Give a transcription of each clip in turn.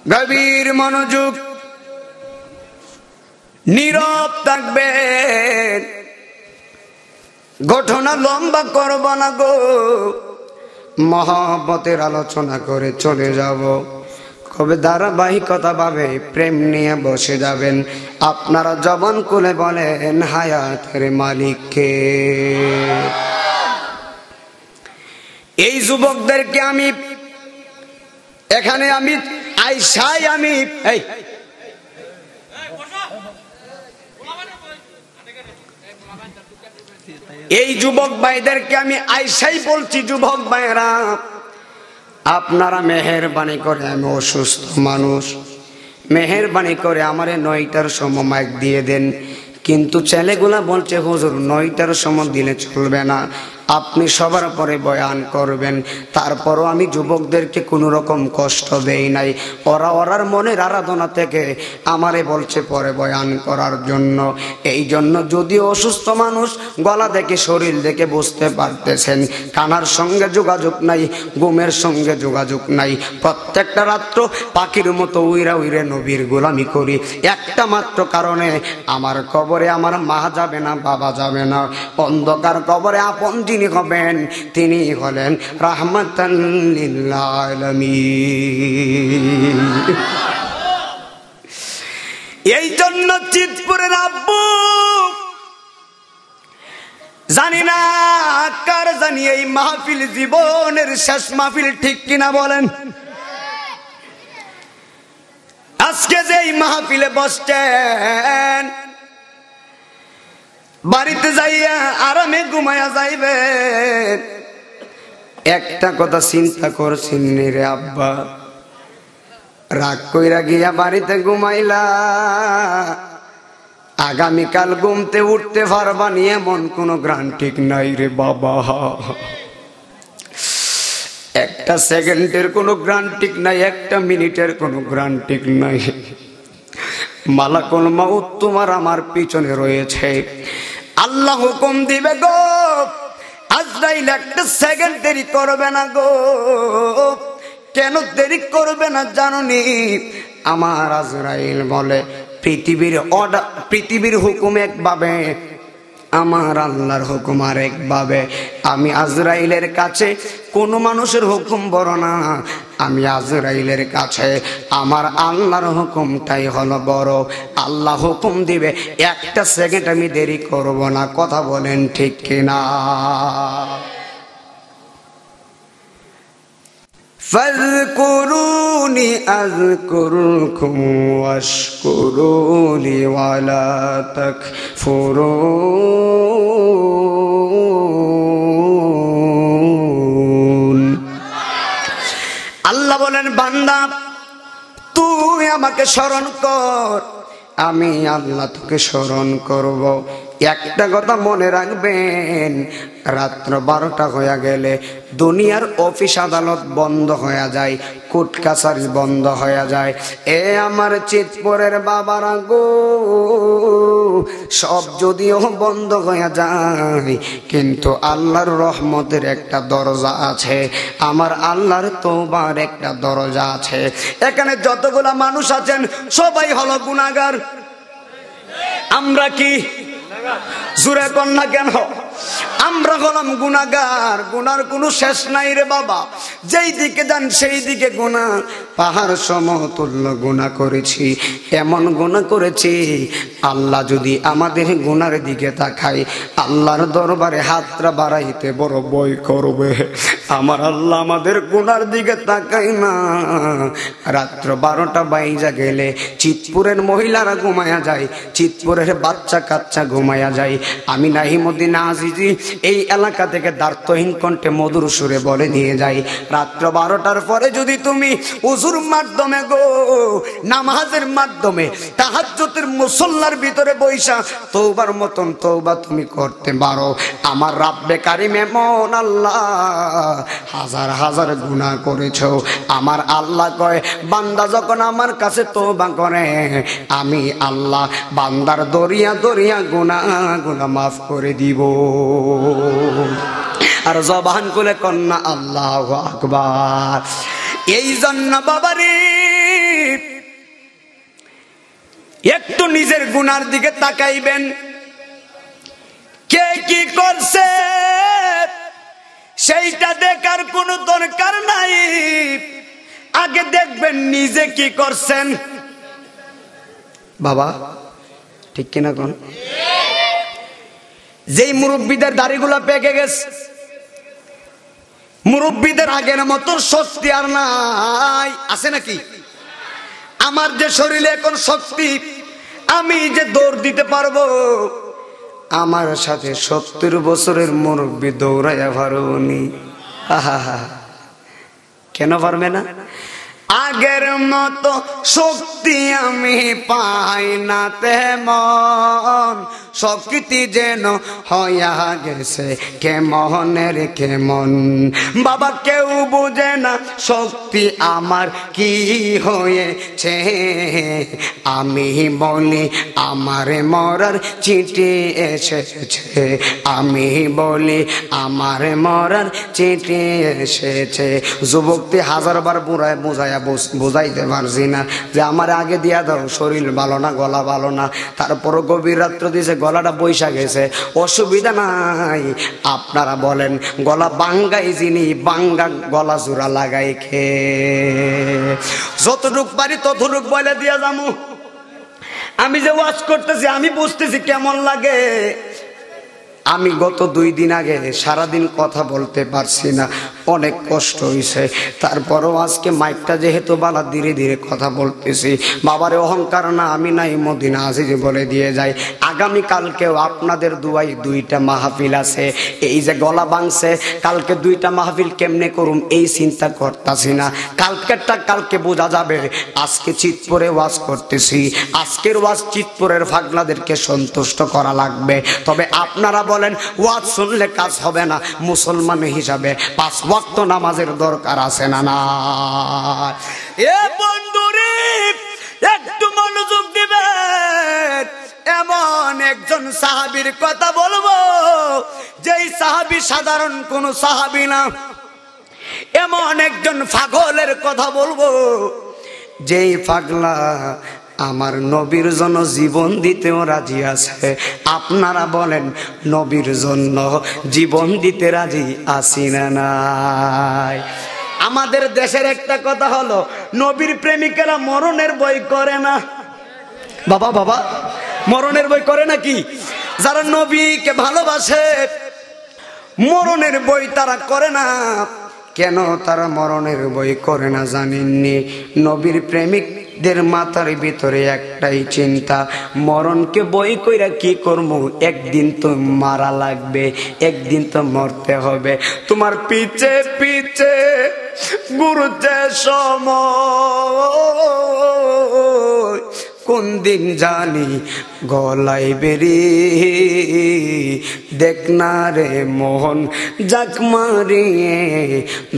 গভীর মনোযোগ, নীরব থাকবেন। ঘটনা লম্বা করব না গো, মহব্বতের আলোচনা করে চলে যাব। কবে ধারাবাহিকতা ভাবে প্রেম নিয়ে বসে যাবেন। আপনারা জবান খুলে বলেন হায়াতের মালিককে। এই যুবকদেরকে আমি এখানে এই যুবক ভাইদেরকে আমি আইসাই বলছি, যুবক ভাইরা আপনারা মেহেরবানি করে, আমি অসুস্থ মানুষ, মেহেরবানি করে আমারে 9টার সময় মাইক দিয়ে দেন। কিন্তু ছেলেগুলা বলছে হুজুর 9টার সময় দিলে চলবে না, আপনি সবার পরে বয়ান করবেন। তারপরও আমি যুবকদেরকে কোনো রকম কষ্ট দেই নাই। ওরার মনের আরাধনা থেকে আমারে বলছে পরে বয়ান করার জন্য। এই জন্য যদি অসুস্থ মানুষ, গলা দেখে শরীর দেখে বুঝতে পারতেছেন, কানার সঙ্গে যোগাযোগ নাই, ঘুমের সঙ্গে যোগাযোগ নাই। প্রত্যেকটা রাত্র পাখির মতো উইরা উইরে নবীর গোলামি করি, একটা মাত্র কারণে আমার কবরে আমার মা যাবে না, বাবা যাবে না। অন্ধকার কবরে আপন যিনি হবেন তিনি হলেন রাহমাতান লিল আলামিন। এই জন্য চিতপুরের আব্বু, জানি না কার জানি এই মাহফিল জীবনের শেষ মাহফিল, ঠিক কিনা বলেন? আজকে যে এই মাহফিলে বসছেন, বাড়িতে যাইয়া আরামে ঘুমায়া যাইবেন। একটা কথা চিন্তা করছেন রে আব্বা, রাগ কইরা গিয়া বাড়িতে ঘুমাইলা, আগামীকাল ঘুমতে উঠতে পারবা নি এমন কোনো গ্যারান্টি নাই রে বাবা। একটা সেকেন্ডের কোনো গ্যারান্টি নাই, একটা মিনিটের কোনো গ্যারান্টি নাই। মালাকুল মাউত তোমার আমার পিছনে রয়েছে। আল্লাহ হুকুম দিবে গো, আজরাইল একটা সেকেন্ড দেরি করবে না গো। কেন দেরি করবে না জানোনি? আমার আজরাইল বলে পৃথিবীর হুকুম একভাবে, আমার আল্লাহর হুকুম আরেকভাবে। আমি আজরাইলের কাছে কোনো মানুষের হুকুম বড় না, আমি আজরাইলের কাছে আমার আল্লাহর হুকুমটাই হলো বড়। আল্লাহ হুকুম দিবে, একটা সেকেন্ড আমি দেরি করব না। কথা বলেন ঠিক কিনা? ফাযকুরুনি আযকুরকুম ওয়াশকুরুলি ওয়ালা তাকফুরুন। আল্লাহ বলেন বান্দা তুই আমাকে স্মরণ কর, আমি আল্লাহ তোকে স্মরণ করব। একটা কথা মনে রাখবেন, রাত্র 12টা হয়ে গেলে দুনিয়ার অফিস আদালত বন্ধ হয়ে যায়, কোর্ট কাছারি বন্ধ হয়ে যায়। এ আমার চিতপুরের বাবারা গো, সব যদিও বন্ধ হয়ে যায়, কিন্তু আল্লাহর রহমতের একটা দরজা আছে, আমার আল্লাহর তওবার একটা দরজা আছে। এখানে যতগুলা মানুষ আছেন সবাই হলো গুনাহগার। আমরা কি জুরে কন্যা কেন? আমরা হলাম গুনাহগার। গুনার কোনো শেষ নাই রে বাবা, যেই দিকে যান সেই দিকে গুনাহ। পাহাড় সমতুল্য গুনাহ করেছি, এমন গুনাহ করেছি আল্লাহ যদি আমাদের গুনার দিকে তাকায়, আল্লাহর দরবারে হাতটা বাড়াইতে বড় ভয় করবে। আমার আল্লাহ আমাদের গুনার দিকে তাকায় না। রাত্র 12টা বাইজা গেলে চিতপুরের মহিলারা ঘুমায়া যায়, চিতপুরের বাচ্চা কাচ্চা ঘুমায়া যায়। আমি নাহিমুদ্দিন আজিজি এই এলাকা থেকে দার্থহীন কণ্ঠে মধুর সুরে বলে নিয়ে যাই, রাত্র 12টার পরে যদি তুমি উজুর মাধ্যমে গো, নামাজের মাধ্যমে, তাহাজ্জুদের মুসল্লার ভিতরে বৈশা তওবার মতন তওবা তুমি করতে পারো, আমার রাব্বে কারিম এমন আল্লাহ, হাজার হাজার গুনাহ করেছো, আমার আল্লাহ কয় বান্দা যখন আমার কাছে তওবা করে, আমি আল্লাহ বান্দার দরিয়া দরিয়া গুনাহ মাফ করে দিব। আর জবান খুলে কন্যা আল্লাহু আকবার। এই জন্য বাবারে একটু নিজের গুনার দিকে তাকাইবেন। কে কি করছে সেইটা দেখার কোনো দরকার নাই, আগে দেখবেন নিজে কি করছেন। বাবা ঠিক কিনা কোন? যেই মুরব্বীদের দাড়িগুলা পেকে গেছে, মুরব্বীদের আগের মতো শক্তি আর নাই, আছে নাকি? আমার যে শরীরে এখন শক্তি, আমি যে দৌড় দিতে পারবো, আমার সাথে 70 বছরের মুরব্বী দৌড়াইয়া পারবনি। কেন পারবে না? আগের মতো শক্তি আমি পাই না, তেমন শক্তি যেন হইয়া গেছে কেমনের কেমন। বাবা কেউ বুঝে না শক্তি আমার কি হয়েছে, আমি বলি আমার মরার চিঠি এসেছে, আমি বলি আমার মরার চিঠি এসেছে। যুবকটি হাজারবার বুঝাইতে পারছি না যে আমার আগে দিয়া দাও, শরীর ভালো না, গলা ভালো না, তারপরও গভীর রাত্র দিয়েছে, গলাটা বৈশা গেছে, অসুবিধা নাই। আপনারা বলেন গলা বাঙ্গাই যিনি, বাঙ্গা গলা জোড়া লাগাই খে, যতটুক পারি ততটুক বলে দিয়া যামু। আমি যে ওয়াজ করতেছি আমি বুঝতেছি কেমন লাগে। আমি গত 2 দিন আগে সারাদিন কথা বলতে পারছি না, অনেক কষ্ট হয়েছে। তারপরও আজকে মাইকটা যেহেতু বালা, ধীরে ধীরে কথা বলতেছি। বাবারে অহংকার না, আমি নাই মদিনা আজিজে বলে দিয়ে যাই। আগামী কালকেও আপনাদের দুয়াই 2টা মাহফিল আছে। এই যে গলা ভাঙছে, কালকে 2টা মাহফিল কেমনে করুম এই চিন্তা করতেছি না, কালকেরটা কালকে বোঝা যাবে। আজকে চিতপুরে ওয়াজ করতেছি, আজকের ওয়াজ চিতপুরের ফাগলাদেরকে সন্তুষ্ট করা লাগবে। তবে আপনারা বলেন ওয়াজ শুনলে কাজ হবে না, মুসলমান হিসাবে 5 ওয়াক্ত নামাজের দরকার আছে না? না এ বন্ধুরে একটু মনোযোগ দিবেন। এমন একজন সাহাবীর কথা বলবো, যেই সাহাবী সাধারণ কোন সাহাবী না। এমন একজন পাগলের কথা বলবো, যেই পাগলা আমার নবীর জন্য জীবন দিতেও রাজি আছে। আপনারা বলেন নবীর জন্য জীবন দিতে রাজি আছি না নাই? আমাদের দেশের একটা কথা হলো, নবীর প্রেমিকেরা মরণের ভয় করে না। বাবা বাবা মরণের ভয় করে নাকি? যারা নবীকে ভালোবাসে মরণের ভয় তারা করে না। কেন তারা মরণের ভয় করে না জানেননি? নবীর প্রেমিকদের মাথার ভিতরে একটাই চিন্তা, মরণকে ভয় কইরা কি করবো, একদিন তো মারা লাগবে, একদিন তো মরতে হবে। তোমার পিছে পিছে ঘুরতে সময় কোন দিন জানি গলায় বেরি, দেখ না রে মোহন জাক মারিয়ে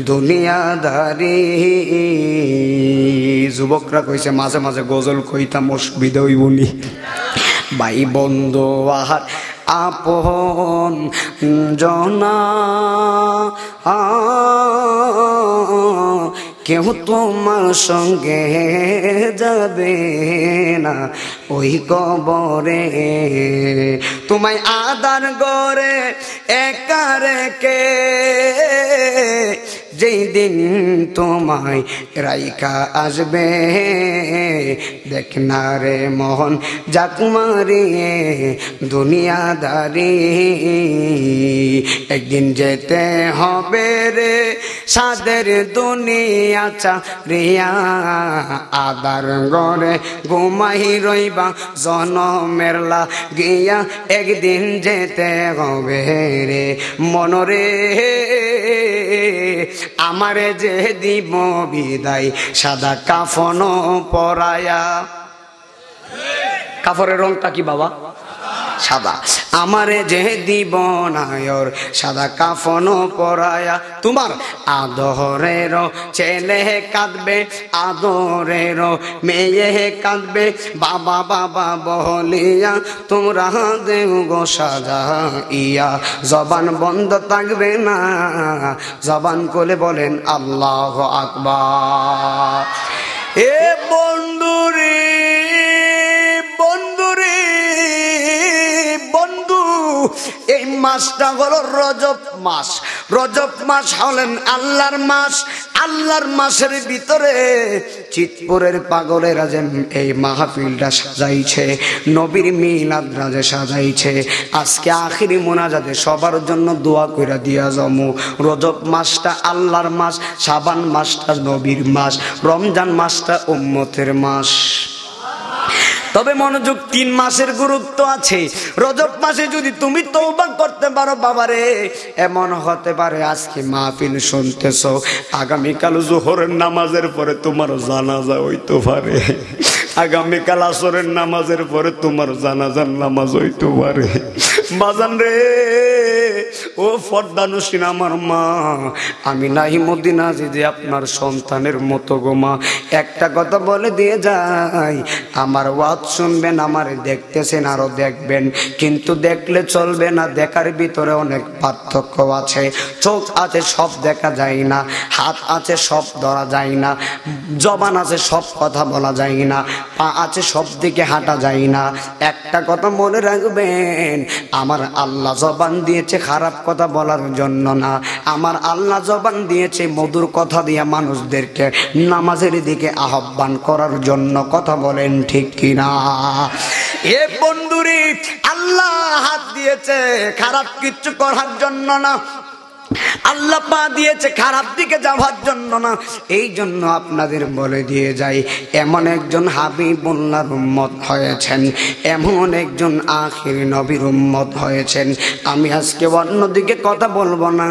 দুনিয়াদারি। যুবকরা কইছে মাঝে মাঝে গজল কইতাম, অসুবিধা হইবনি। ভাই বন্ধু আহার আপন জনা, কেউ তোমার সঙ্গে যাবে না ওই কবরে, তোমায় আদার গরে একা রেখে, যেই দিন তোমায় রাইকা আসবে, দেখ না রে মোহন জাক মারিয়ে দুনিয়াদারি। একদিন যেতে হবে রে সাদের দুনিয়া চারিয়া, আদার গরে ঘুমাই রইবা জনমের লাগিয়া, একদিন যেতে হবে রে মনরে, আমারে যে দিব বিদায় সাদা কাফন পরায়া। কাপড়ের রংটা কি বাবা? সাদা। আমারে যে দিব নায়র সাদা কাফন পরায়া, তোমার আদরের ছেলে কাঁদবে, আদরের মেয়ে কাঁদবে, বাবা বাবা বলিয়া তোমরা দেও গো সাজাইয়া। জবান বন্ধ থাকবে না, জবান কোলে বলেন আল্লাহু আকবার। এ বন্ধু রে বন্ধু, এই মাসটা হলো রজব মাস। রজব মাস হলেন আল্লাহর মাস। আল্লাহর মাসের ভিতরে চিতপুরের পাগলেরা যে এই মাহফিলটা সাজাইছে, নবীর মিলাদ রাজে সাজাইছে, আজকে আখিরি মোনাজাতে সবার জন্য দোয়া কইরা দিয়া যামু। রজব মাসটা আল্লাহর মাস, শাবান মাসটা নবীর মাস, রমজান মাসটা উম্মতের মাস। তবে মনোযোগ, 3 মাসের গুরুত্ব আছে। রজব মাসে যদি তুমি তওবা করতে পারো বাবারে, এমন হতে পারে আজকে মাহফিল শুনতেছো, আগামীকাল যোহরের নামাজের পরে তোমার জানাজা হইতে পারে, আগামীকাল আসরের নামাজের পরে তোমার জানাজার নামাজ হইতে পারে। বাজান রে, ও ফরদানুসিন আমার মা, আমি নাহি মদিনা যে আপনার সন্তানের মতো গো মা। একটা কথা বলে দিয়ে যাই, আমার ওয়াজ শুনবেন, আমার দেখতেছেন, আরো দেখবেন, কিন্তু দেখলে চলবে না। দেখার ভিতরে অনেক পার্থক্য আছে। চোখ আছে, সব দেখা যায় না। হাত আছে, সব ধরা যায় না। জবান আছে, সব কথা বলা যায় না। পা আছে, সব দিকে হাঁটা যায় না। একটা কথা মনে রাখবেন, আমার আল্লাহ জবান দিয়েছে খারাপ কথা বলার জন্য না, আমার আল্লাহ জবান দিয়েছে মধুর কথা দিয়ে মানুষদেরকে নামাজের দিকে আহ্বান করার জন্য। কথা বলেন ঠিক কিনা? এ বন্ধুরে, আল্লাহ হাত দিয়েছে খারাপ কিছু করার জন্য না, আল্লাহ পা দিয়েছে খারাপ দিকে যাওয়ার জন্য না। এই জন্য আপনাদের বলে দিয়ে যাই, এমন একজন হাবিবুল্লাহর উম্মত হয়েছেন, এমন একজন আখির নবীর উম্মত হয়েছেন। আমি আজকে অন্যদিকে কথা বলবো না।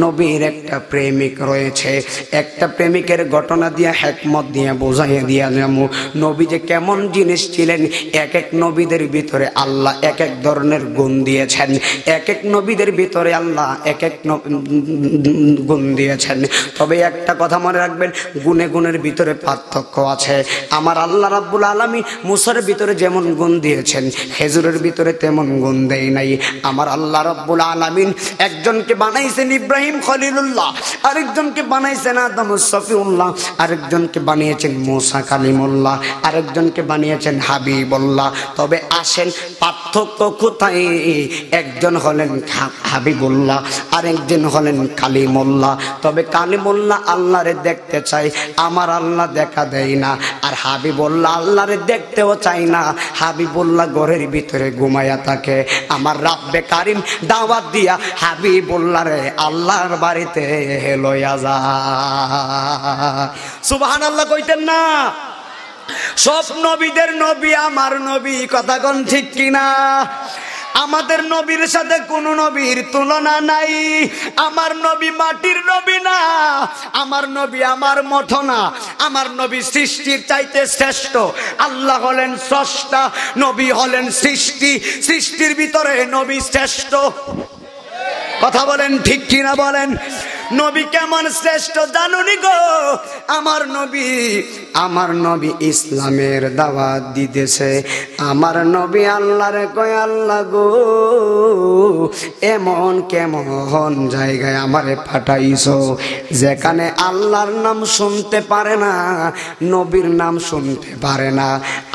নবীর একটা প্রেমিক রয়েছে, একটা প্রেমিকের ঘটনা দিয়ে হিকমত দিয়ে বোঝাইয়া দিয়া যাবো নবী যে কেমন জিনিস ছিলেন। এক এক নবীদের ভিতরে আল্লাহ এক এক ধরনের গুণ দিয়েছেন, এক এক নবীদের ভিতরে আল্লাহ এক এক গুণ দিয়েছেন। তবে একটা কথা মনে রাখবেন, গুণে গুণের ভিতরে পার্থক্য আছে। আমার আল্লাহ রাব্বুল আলামিন মুসার ভিতরে যেমন গুণ দিয়েছেন, খেজুরের ভিতরে তেমন গুণ দেয় নাই। আমার আল্লাহ রাব্বুল আলামিন একজনকে বানাইছেন ইব্রাহিম খলিলুল্লাহ, আরেকজনকে বানাইছেন আদম সফিউল্লাহ, আরেকজনকে বানিয়েছেন মুসা কালিমুল্লাহ, আরেকজনকে বানিয়েছেন হাবিবুল্লাহ। তবে আসেন পার্থক্য কোথায়? একজন হলেন হাবিবুল্লাহ, আরেকজন হলেন কালিমুল্লাহ। তবে কালিমুল্লাহ আল্লাহরে দেখতে চাই, আমার আল্লাহ দেখা দেয় না। আর হাবিবুল্লাহ আল্লাহরে দেখতেও চাই না, হাবিবুল্লাহ ঘরের ভিতরে ঘুমায়া থাকে। আমার রাব্বে কারিম দাওয়াত দিয়া হাবিবুল্লাহ রে আল্লাহর বাড়িতে লইয়া যা। সুবহানাল্লাহ কইতেন না? সব নবীদের নবী আমার নবী, কথা কোন ঠিক কিনা? আমাদের নবীর সাথে কোন নবীর তুলনা নাই। আমার নবী মাটির নবী না, আমার নবী আমার মতো না, আমার নবী সৃষ্টির চাইতে শ্রেষ্ঠ। আল্লাহ হলেন স্রষ্টা, নবী হলেন সৃষ্টি, সৃষ্টির ভিতরে নবী শ্রেষ্ঠ। কথা বলেন ঠিক কিনা বলেন? নবী কেমন শ্রেষ্ঠ জানুনি গো? আমার নবী ইসলামের দাওয়াত দিতেছে। আমার নবী আল্লাহরে কয়, আল্লাহ গো এমন কেমন জায়গায় আমারে পাঠাইছো যেখানে আল্লাহর নাম শুনতে পারে না, নবীর নাম শুনতে পারে না।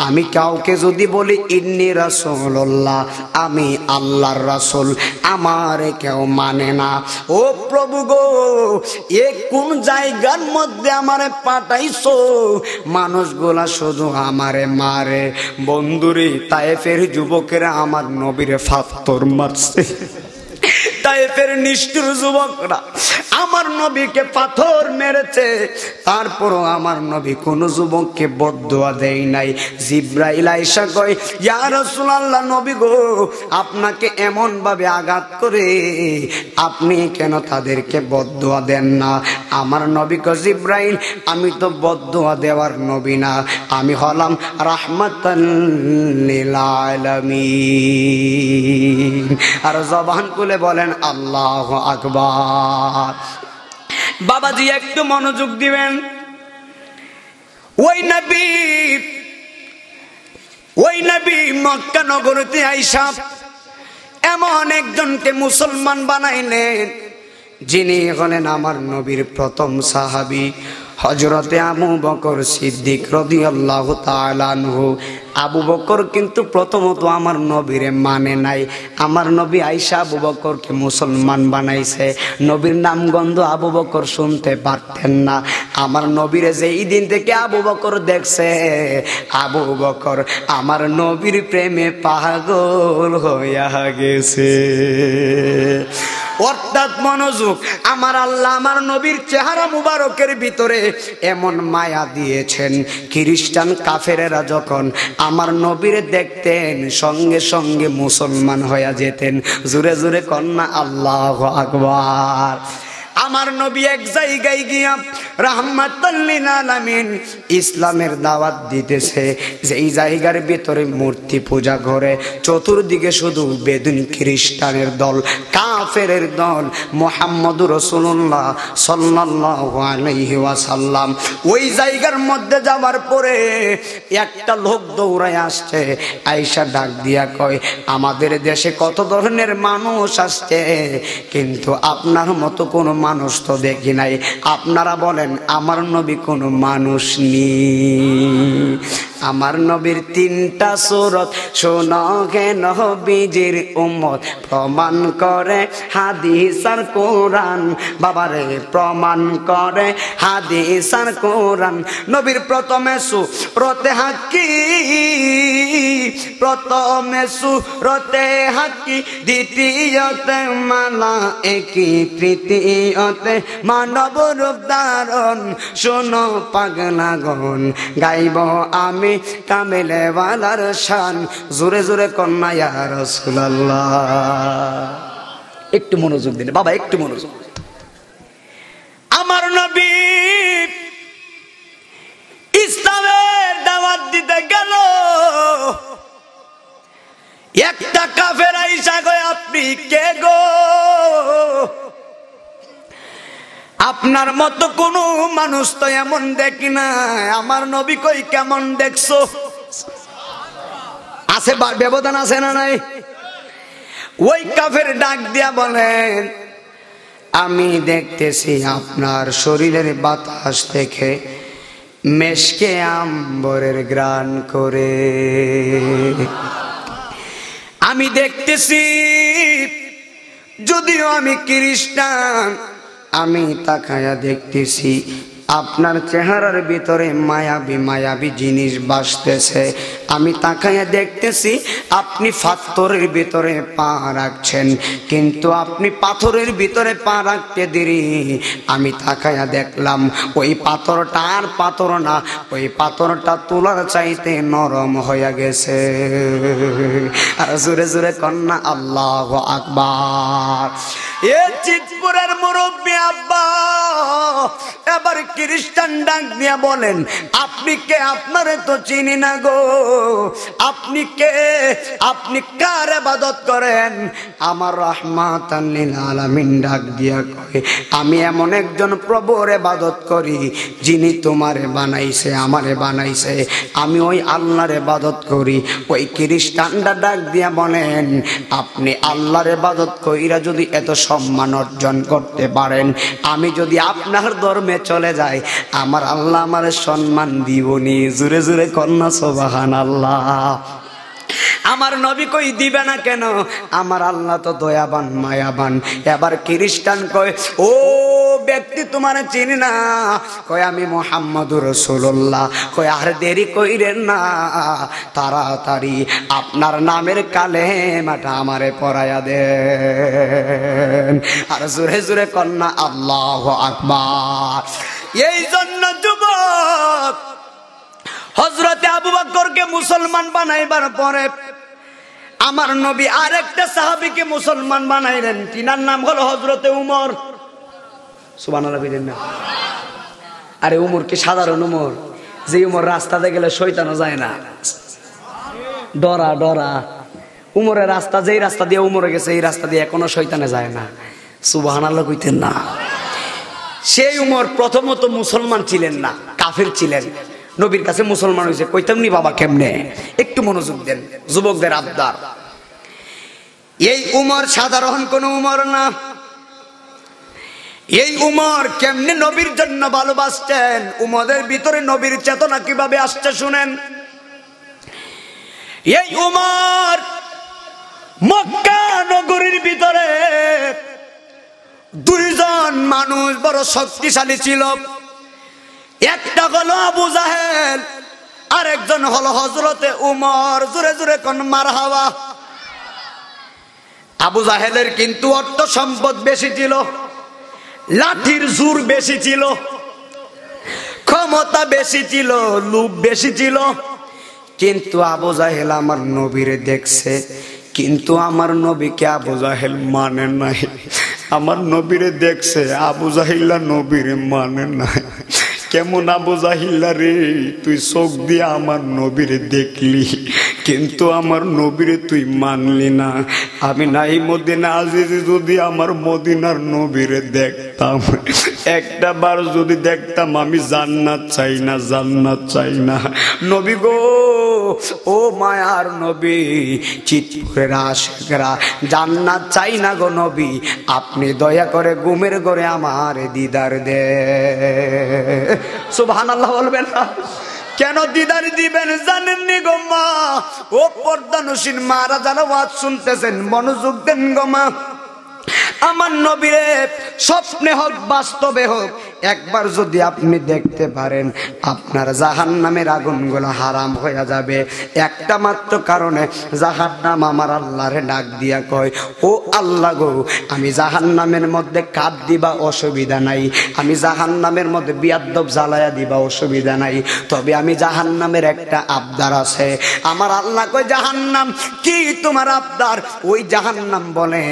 আমি কাউকে যদি বলি ইন্নী রাসূলুল্লাহ, আমি আল্লাহর রাসূল, আমারে কেউ মানে না। ও প্রভু গো, এ কোন জায়গার মধ্যে আমারে পাঠাইছো? মানুষগুলা শুধু আমারে মারে। বন্ধুরে, তায়েফের যুবকেরা আমার নবীরে পাথর মারছে। তায়েফের নিষ্ঠুর যুবকরা আমার নবীকে পাথর মেরেছে, তারপরও আমার নবী কোন যুবককে বদদুয়া দেয় নাই। জিবরাইল আয়েশা কয়, ইয়া রাসূলুল্লাহ, নবী গো আপনাকে এমন ভাবে আঘাত করে আপনি কেন তাদেরকে বদদুয়া দেন না? আমার নবী কয়, জিবরাইল আমি তো বদদুয়া দেওয়ার নবী না, আমি হলাম রাহমাতাল লিল আলামিন। আর জবান খুলে বলেন আল্লাহু আকবার। বাবাজি একটু মনোযোগ দিবেন। ওই নবী মক্কা নগরীতে আইসা এমন একজনকে মুসলমান বানাইলেন, যিনি হলেন আমার নবীর প্রথম সাহাবী হযরতে আবু বকর সিদ্দিক রাদিয়াল্লাহু তাআলা আনহু। আবু বকর কিন্তু প্রথমত আমার নবীরে মানে নাই। আমার নবী আয়েশা আবু বকরকে মুসলমান বানাইছে। নবীর নামগন্ধ আবু বকর শুনতে পারতেন না। আমার নবীরে যেই দিন থেকে আবু বকর দেখছে, আবু বকর আমার নবীর প্রেমে পাগল হইয়া গেছে। অর্থাৎ মনোযোগ, আমার আল্লাহ আমার নবীর চেহারা মুবারকের ভিতরে এমন মায়া দিয়েছেন, খ্রিস্টান কাফেরেরা যখন আমার নবীরে দেখতেন সঙ্গে সঙ্গে মুসলমান হয়ে যেতেন। জোরে জোরে কন্যা আল্লাহু আকবার। আমার নবী এক জায়গায় গিয়া রাহমাতাল লিল আলামিন ইসলামের দাওয়াত দিতেছে, যেই জায়গার ভিতরে মূর্তি পূজা করে, চতুর্দিকে শুধু বেদুন খ্রিস্টানের দল, কাফেরের দল। মুহাম্মদুর রাসূলুল্লাহ সাল্লাল্লাহু আলাইহি ওয়াসাল্লাম ওই জায়গার মধ্যে যাওয়ার পরে একটা লোক দৌড়ায় আসছে। আয়েশা ডাক দিয়া কয়, আমাদের দেশে কত ধরনের মানুষ আসছে, কিন্তু আপনার মতো কোনো মানুষ তো দেখি নাই। আপনারা বলেন আমার নবী কোনো মানুষ নেই? আমার নবীর তিনটা সূরত শোনো গে নবীজির উম্মত, প্রমাণ করে হাদিস আর কোরআন। বাবারে প্রমাণ করে হাদিস আর কোরআন। নবীর প্রথমে সূরতে হাক্কি, প্রথমে সূরতে হাক্কি, দ্বিতীয়তে মালায়েকি, তৃতীয়তে মানব রূপ ধারণ। শোনো পাগলাগণ, গাইব আমি কামেলে ওয়ালার শান। জোরে জোরে কন্যা ইয়া রাসূলুল্লাহ। একটু মনোযোগ দিন বাবা, একটু মনোযোগ। আমার নবী ইসলামের দাওয়াত দিতে গেল, একটা কাফের আইসা কয়, আপনি কে গো? আপনার মতো কোন মানুষ তো এমন দেখি না। আমার নবী কই, কেমন দেখছো? আছে ব্যবধান আছে না নাই? ওই কাফের ডাক দিয়া বলেন, আমি দেখতেছি আপনার শরীরের বাতাস থেকে মেশকে আম্বরের ঘ্রাণ করে। আমি দেখতেছি, যদিও আমি খ্রিস্টান, আমি তাকায়া দেখতেছি আপনার চেহারার ভিতরে মায়াবী মায়াবী জিনিস বাসতেছে। আমি তাকায়া দেখতেছি আপনি পাথরের ভিতরে পা রাখছেন, কিন্তু আপনি পাথরের ভিতরে পা রাখতে দেরি। আমি তাকায়া দেখলাম ওই পাথরটা আর পাথর না, ওই পাথরটা তুলার চাইতে নরম হয়ে গেছে। আর জোরে জোরে কন্যা আল্লাহু আকবার। এ চিতপুরের মুরব্বী আব্বা এবার খ্রিস্টান ডাক দিয়া বলেন, আপনি কে? আপনারে তো চিনি না গো। আপনি কে? আপনি কার ইবাদত করেন? আমার রাহমাতাল লিল আলামিন ডাক দিয়া কয়, আমি এমন একজন প্রভুর ইবাদত করি যিনি তোমারে বানাইছে, আমারে বানাইছে। আমি ওই আল্লাহর ইবাদত করি। ওই খ্রিস্টানটা ডাক দিয়া বলেন, আপনি আল্লাহর ইবাদত কইরা যদি এত সম্মান অর্জন করতে পারেন, আমি যদি আপনার ধর্মে চলে যাই, আমার আল্লাহ আমার সম্মান দিবনি। জোরে জোরে কন্যা সুবহানাল্লাহ। আমার নবী কই দিবে না কেন? আমার আল্লাহ তো দয়াবান মায়াবান। এবার খ্রিস্টান কয়, ও ব্যক্তি তোমার চিনি না। কয়, আমি মুহাম্মদুর রাসূলুল্লাহ। কয়, আর দেরি কইরেন না, তাড়াতাড়ি আপনার নামের কালেমাটা আমারে পড়ায়া দেন। আর জোরে জোরে কন্যা আল্লাহু আকবার। এই জন্য যুবক, হযরতে আবু বকরকে মুসলমান বানাইবার পরে আমার নবী আরেকটা সাহাবীকে মুসলমান বানাইলেন। তিনার নাম হলো হযরতে উমর। সুবহানাল্লাহ বলেন না? আরে উমর কি সাধারণ উমর? যে উমর রাস্তাতে গেলে শয়তানও যায় না, ডরা ডরা। উমরের রাস্তা, যেই রাস্তা দিয়ে উমরে গেছে এই রাস্তা দিয়ে এখনো শয়তানে যায় না। সুবহানাল্লাহ কইতেন না? সেই উমর প্রথমত মুসলমান ছিলেন না, কাফের ছিলেন। নবীর কাছে মুসলমান হয়েছে। কইতাম নি বাবা কেমনে? একটু মনোযোগ দেন, যুবকদের আবদার। এই উমর সাধারণ কোন উমর না। এই উমর কেমনে নবীর জন্য ভালোবাসতেন, উমরের ভিতরে নবীর চেতনা কিভাবে আসছে শুনেন। এই উমর মক্কা নগরীর ভিতরে দুইজন মানুষ বড় শক্তিশালী ছিল। একটা হলো আবু জাহেল, আর একজন হলো হযরতে উমর। জোরে জোরে কোন মারহাবা। আবু জাহেলের কিন্তু অর্থ সম্পদ বেশি ছিল, লাঠির জোর বেশি ছিল, ক্ষমতা বেশি ছিল, লোভ বেশি ছিল। কিন্তু আবু জাহেল আমার নবীরে দেখছে, কিন্তু আমার নবীকে আবু জাহেল মানে নাই। আমার নবীরে দেখছে, আবু জাহিল্লা নবীরে মানে নাই। কেমন আবু জাহিল্লা রে, তুই চোখ দিয়ে আমার নবীরে দেখলি, কিন্তু আমার নবীরে তুই মানলি না। আমি নাই মদিনা আজিজ যদি আমার মদিনার নবীরে দেখতাম, একটা বার যদি দেখতাম, আমি জান্নাত চাই না, জান্নাত চাই না। নবী গো, ও মায়ার নবী, চিৎপুরের আশিকরা জান্নাত চাই না গো নবী, আপনি দয়া করে ঘুমের ঘরে আমার দিদার দে। সুবহানাল্লাহ বলবেন না? কেন দিদার দিবেন জানেননি গো মা? ও পর্দানসীন মারা যারা ওয়াজ শুনতেছেন, মনোযোগ দেন গো মা। আমার নবীরে স্বপ্নে হোক বাস্তবে হোক একবার যদি আপনি দেখতে পারেন, আপনার জাহান্নামের আগুনগুলো হারাম হয়ে যাবে। একটা মাত্র কারণে জাহান্নাম আমার আল্লাহরে ডাক দিয়া কয়, ও আল্লাহ গো, আমি জাহান্নামের মধ্যে কাঠ দিবা অসুবিধা নাই, আমি জাহান্নামের মধ্যে বিয়াদ্দব জ্বালায়া দিবা অসুবিধা নাই, তবে আমি জাহান্নামের একটা আবদার আছে। আমার আল্লাহ কয়, জাহান্নাম কি তোমার আবদার? ওই জাহান্নাম বলে,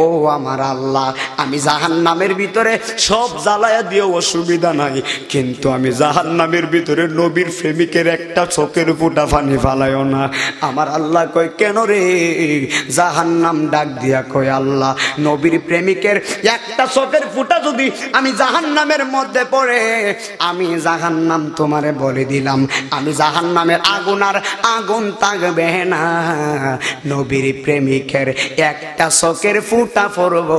ও আমার আল্লাহ, আমি জাহান্নামের ভিতরে সব জ্বালায়া দিও অসুবিধা নাই, কিন্তু আমি জাহান্নামের ভিতরে নবীর প্রেমিকের একটা চোখের ফোঁটা পানি ফালাইও না। আমার আল্লাহ কয়, কেন রে? জাহান্নাম ডাক দিয়া কয়, আল্লাহ, নবীর প্রেমিকের একটা চোখের ফোঁটা যদি আমি জাহান্নামের মধ্যে পড়ে, আমি জাহান্নাম তোমারে বলে দিলাম, আমি জাহান্নামের আগুন আর আগুন থাকবে না। নবীর প্রেমিকের একটা চোখের ফোঁটা পড়ব,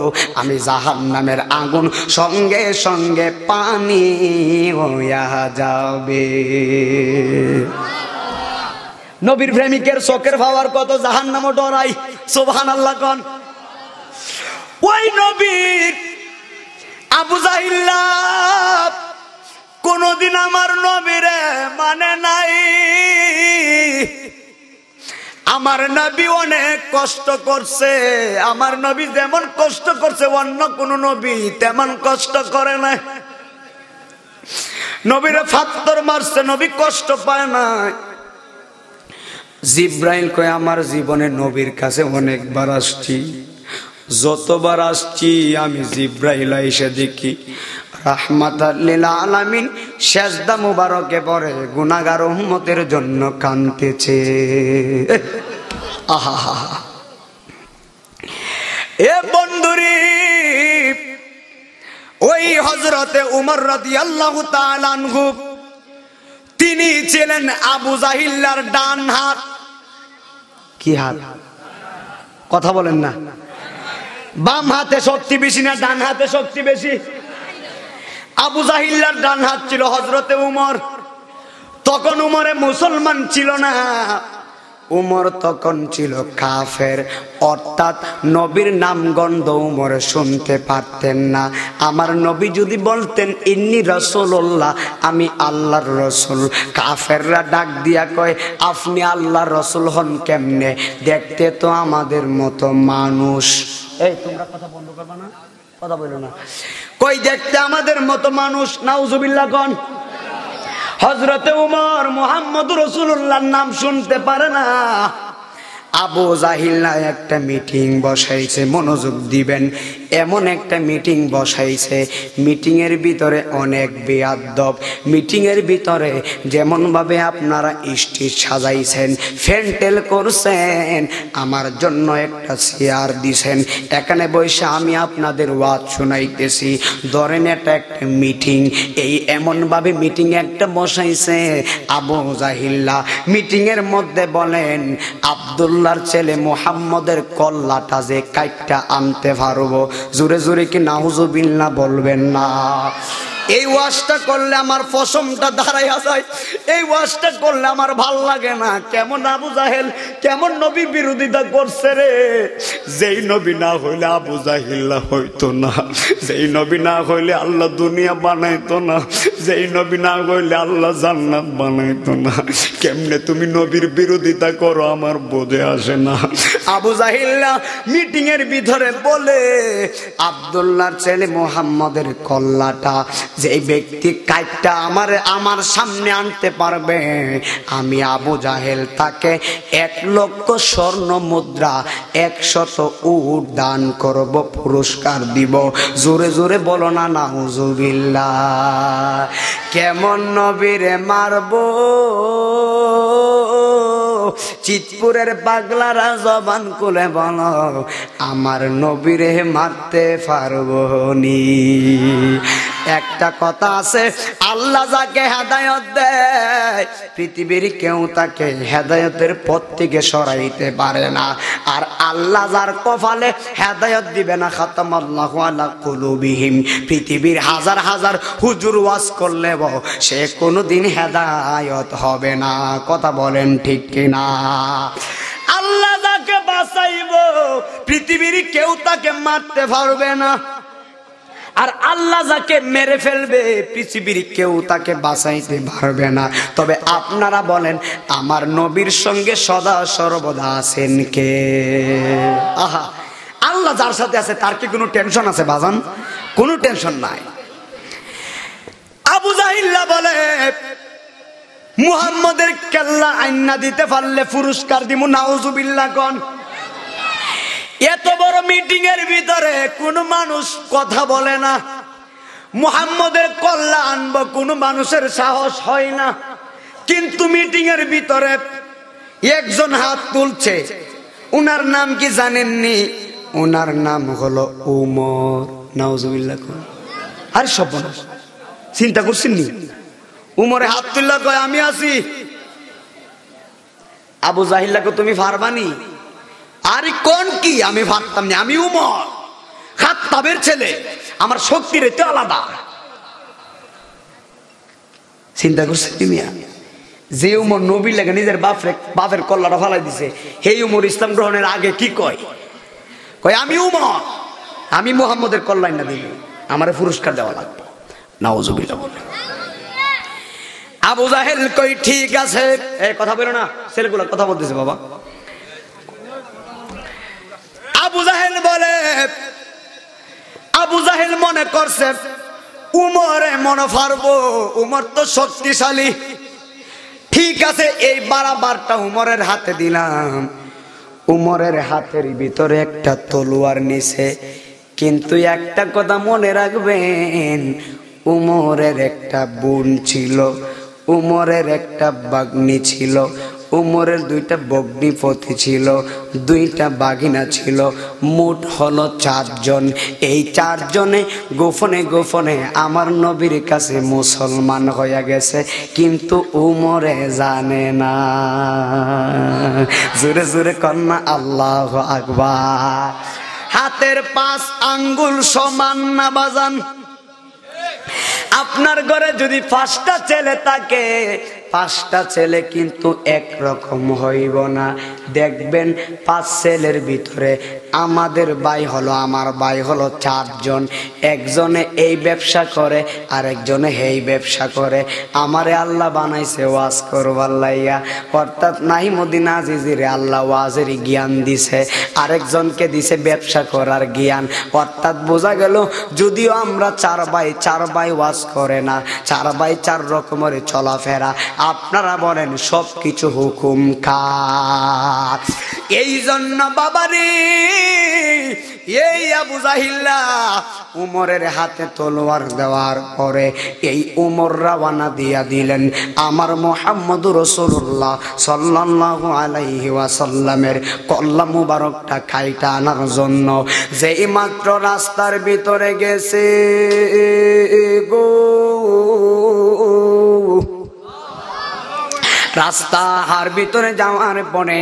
আমি জাহান্নামের আগুন সঙ্গে সঙ্গে পানি হইয়া যাবে। নবীর প্রেমিকের চোখের পাওয়ার কত জাহান্নামও ডরাই। সুবহানাল্লাহ কোন। ওই নবীর আবু জাহিল্লা কোনদিন আমার নবীরে মানে নাই। আমার নবী অনেক কষ্ট করছে, আমার নবী যেমন কষ্ট করছে অন্য কোন নবী তেমন কষ্ট করে না। নবীরে পাথর মারছে, নবী কষ্ট পায় না। জিব্রাইল কয়, আমার জীবনে নবীর কাছে অনেকবার আসছি, যতবার আসছি আমি জিব্রাইল এসে দেখি রাহমাতাল লিল আলামিন সেজদা মুবারকে পড়ে গুনাহগার উম্মতের জন্য কাঁদতেছে। আহা, এ বন্ধুরি, ওই হযরতে উমর রাদিয়াল্লাহু তাআলা আনহু, তিনি ছিলেন আবু জাহিল্লার ডান হাত। কি হাত? কথা বলেন না। বাম হাতে শক্তি বেশি না ডান হাতে শক্তি বেশি? আবু জাহিল্লার ডান হাত ছিল হযরতে উমর। তখন উমরে মুসলমান ছিল না, উমর তখন ছিল কাফের, অর্থাৎ নবীর নাম গন্ধ উমর শুনতে পারতেন না। আমার নবী যদি বলতেন ইন্নী রাসূলুল্লাহ, আমি আল্লাহর রসুল, কাফেররা ডাক দিয়া কয়, আপনি আল্লাহর রসুল হন কেমনে? দেখতে তো আমাদের মতো মানুষ। এই তোমরা কথা বন্ধ করবা না, কথা বলো না। কই দেখতে আমাদের মতো মানুষ। নাউজুবিল্লাহ কোন। হযরতে উমর মুহাম্মদুর রাসূলুল্লাহর নাম শুনতে পারে না। আবু জাহিল্লা একটা মিটিং বসাইছে, মনোযোগ দিবেন, এমন একটা মিটিং বসাইছে, মিটিং এর ভিতরে অনেক বেয়াদব, মিটিং এর ভিতরে যেমন ভাবে আপনারা স্টেজ সাজাইছেন, ফ্যান্টেল করছেন, আমার জন্য একটা চেয়ার দিছেন, এখানে বসে আমি আপনাদের ওয়াজ শুনাইতেছি, ধরেন এটা একটা মিটিং, এই এমন ভাবে মিটিং একটা বসাইছে আবু জাহিল্লা। মিটিং এর মধ্যে বলেন, আব্দুল্লাহর ছেলে মুহাম্মদের কল্লাটা যে কাইটটা আনতে পারবো? জোরে জোরে কি নাউজুবিল্লাহ বলবেন না? এই ওয়াজটা করলে আমার পশমটা দাঁড়াইয়া যায়, এই ওয়াজটা করলে আমার ভাল লাগে না। কেমন আবু জাহেল কেমন নবী বিরোধিতা করছে রে। যেই নবী না হইলে আবু জাহিল হইতো না, যেই নবী না হইলে আল্লাহ দুনিয়া বানাইতো না, যেই নবী না হইলে আল্লাহ জান্নাত বানাইতো না। কেমনে তুমি নবীর বিরোধিতা করো আমার বোঝে আসে না। আবু জাহিল্লা মিটিং এর ভিতরে বলে, আব্দুল্লাহর ছেলে মুহাম্মদের কল্লাটা যে ব্যক্তি কাইটটা আমার সামনে আনতে পারবে, আমি আবু জাহেল তাকে 1 লক্ষ স্বর্ণ মুদ্রা 100 উট দান করব, পুরস্কার দিব। জোরে জোরে বলো না নাউজুবিল্লাহ। কেমন নবীরে মারবো, চিতপুরের পাগলারা জবান খুলে বলো, আমার নবীরে মারতে পারবো নি। একটা কথা আছে, আল্লাহ যাকে হেদায়েত দেয় পৃথিবীর কেউ তাকে হেদায়েতের পথ থেকে সরাইতে পারে না। আর আল্লাহ যার কপালে হেদায়েত দিবে না, খাতামাল্লাহু আলা কুলুবিহিম, পৃথিবীর হাজার হাজার হুজুর ওয়াজ করলেও সে কোনোদিন হেদায়েত হবে না। কথা বলেন ঠিক কিনা? আল্লাহ যাকে বাঁচাইবো পৃথিবীর কেউ তাকে মারতে পারবে না, আর আল্লাহ যাকে মেরে ফেলবে পৃথিবীর কেউ তাকে বাঁচাইতে পারবে না। তবে আপনারা বলেন, আমার নবীর সঙ্গে সদা সর্বদা আছেন কে? আহা, আল্লাহ যার সাথে আছে তার কি কোনো টেনশন আছে বাজান? কোনো টেনশন নাই। আবু জাহিল্লা বলে, মুহাম্মদের কেল্লা আইনা দিতে পারলে পুরস্কার দিব। নাউজুবিল্লাহ কোন। এত বড় মিটিং এর ভিতরে কোন মানুষ কথা বলে না, মুহাম্মদের কল্লা আনবো কোন মানুষের সাহস হয় না। কিন্তু মিটিং এর ভিতরে একজন হাত তুলছে, উনার নাম কি জানেননি? উনার নাম হলো উমর। নাউজুবিল্লাহ কোন। আরে সর্বনাশ, চিন্তা করছেন নি? উমরে হাত তুললা কয়, আমি আছি। আবু জাহিল্লাকে তুমি পারবানি? আরে কোন কি, আমি পারতাম না, আমি উমর খাত্তাবের ছেলে, আমার শক্তির এতে আলাদা। চিন্তা করছে মিয়া, যে উমর নবী লাগে নিজের বাপের কল্লাটা ফালাই দিছে, সেই উমর ইসলাম গ্রহণের আগে কি কয়? কয় আমি উমর, আমি মুহাম্মদের কল্যাণ না দিই, আমারে পুরস্কার দেওয়া লাগবে। নাউজুবিল্লাহ। আবু জাহেল কই ঠিক আছে, এই কথা বলো না, ছেলেগুলো কথা বলতেছে বাবা। আবু জাহেল বলে, আবু জাহেল মনে করছে উমরে মনে পারবো, উমর তো শক্তিশালী। ঠিক আছে, এই বারাবারটা উমরের হাতে দিলাম। উমরের হাতের ভিতরে একটা তলোয়ার নিছে, কিন্তু একটা কথা মনে রাখবেন, উমরের একটা বোন ছিল, উমরের একটা বাগ্নি ছিল, উমরের 2টা ভগ্নিপতি ছিল, 2টা বাগিনা ছিল, মোট হলো 4 জন। এই 4 জনে গোপনে গোপনে আমার নবীর কাছে মুসলমান হয়ে গেছে, কিন্তু উমরে জানে না। জোরে জোরে কন্যা আল্লাহু আকবার। হাতের 5 আঙ্গুল সমান না বাজান? আপনার ঘরে যদি 5টা ছেলে থাকে, 5টা ছেলে কিন্তু একরকম হইব না। দেখবেন 5 ছেলের ভিতরে আমাদের ভাই হলো, আমার ভাই হলো 4 জন। একজনে এই ব্যবসা করে, আরেকজনে এই ব্যবসা করে। আমারে আল্লাহ বানাইছে ওয়াজ করবার লাইয়া, অর্থাৎ নাহিমুদ্দিন আজিজিরে আল্লাহ ওয়াজের জ্ঞান দিছে, আরেকজনকে দিছে ব্যবসা করার জ্ঞান। অর্থাৎ বোঝা গেল, যদিও আমরা 4 ভাই ওয়াজ করে না, 4 ভাই 4 রকমের চলাফেরা। আপনারা বলেন সবকিছু হুকুম কার? এই জন্য বাবারে, এই আবু জাহিল্লা উমরের হাতে তলোয়ার দেওয়ার পরে এই উমর রওনা দিয়া দিলেন আমার মুহাম্মদুর রাসূলুল্লাহ সাল্লাল্লাহু আলাইহি ওয়াসাল্লামের কল্লা মুবারকটা খাইটা আনার জন্য। যেই মাত্র রাস্তার ভিতরে গেছে গো, রাস্তার ভিতরে যাওয়ার পরে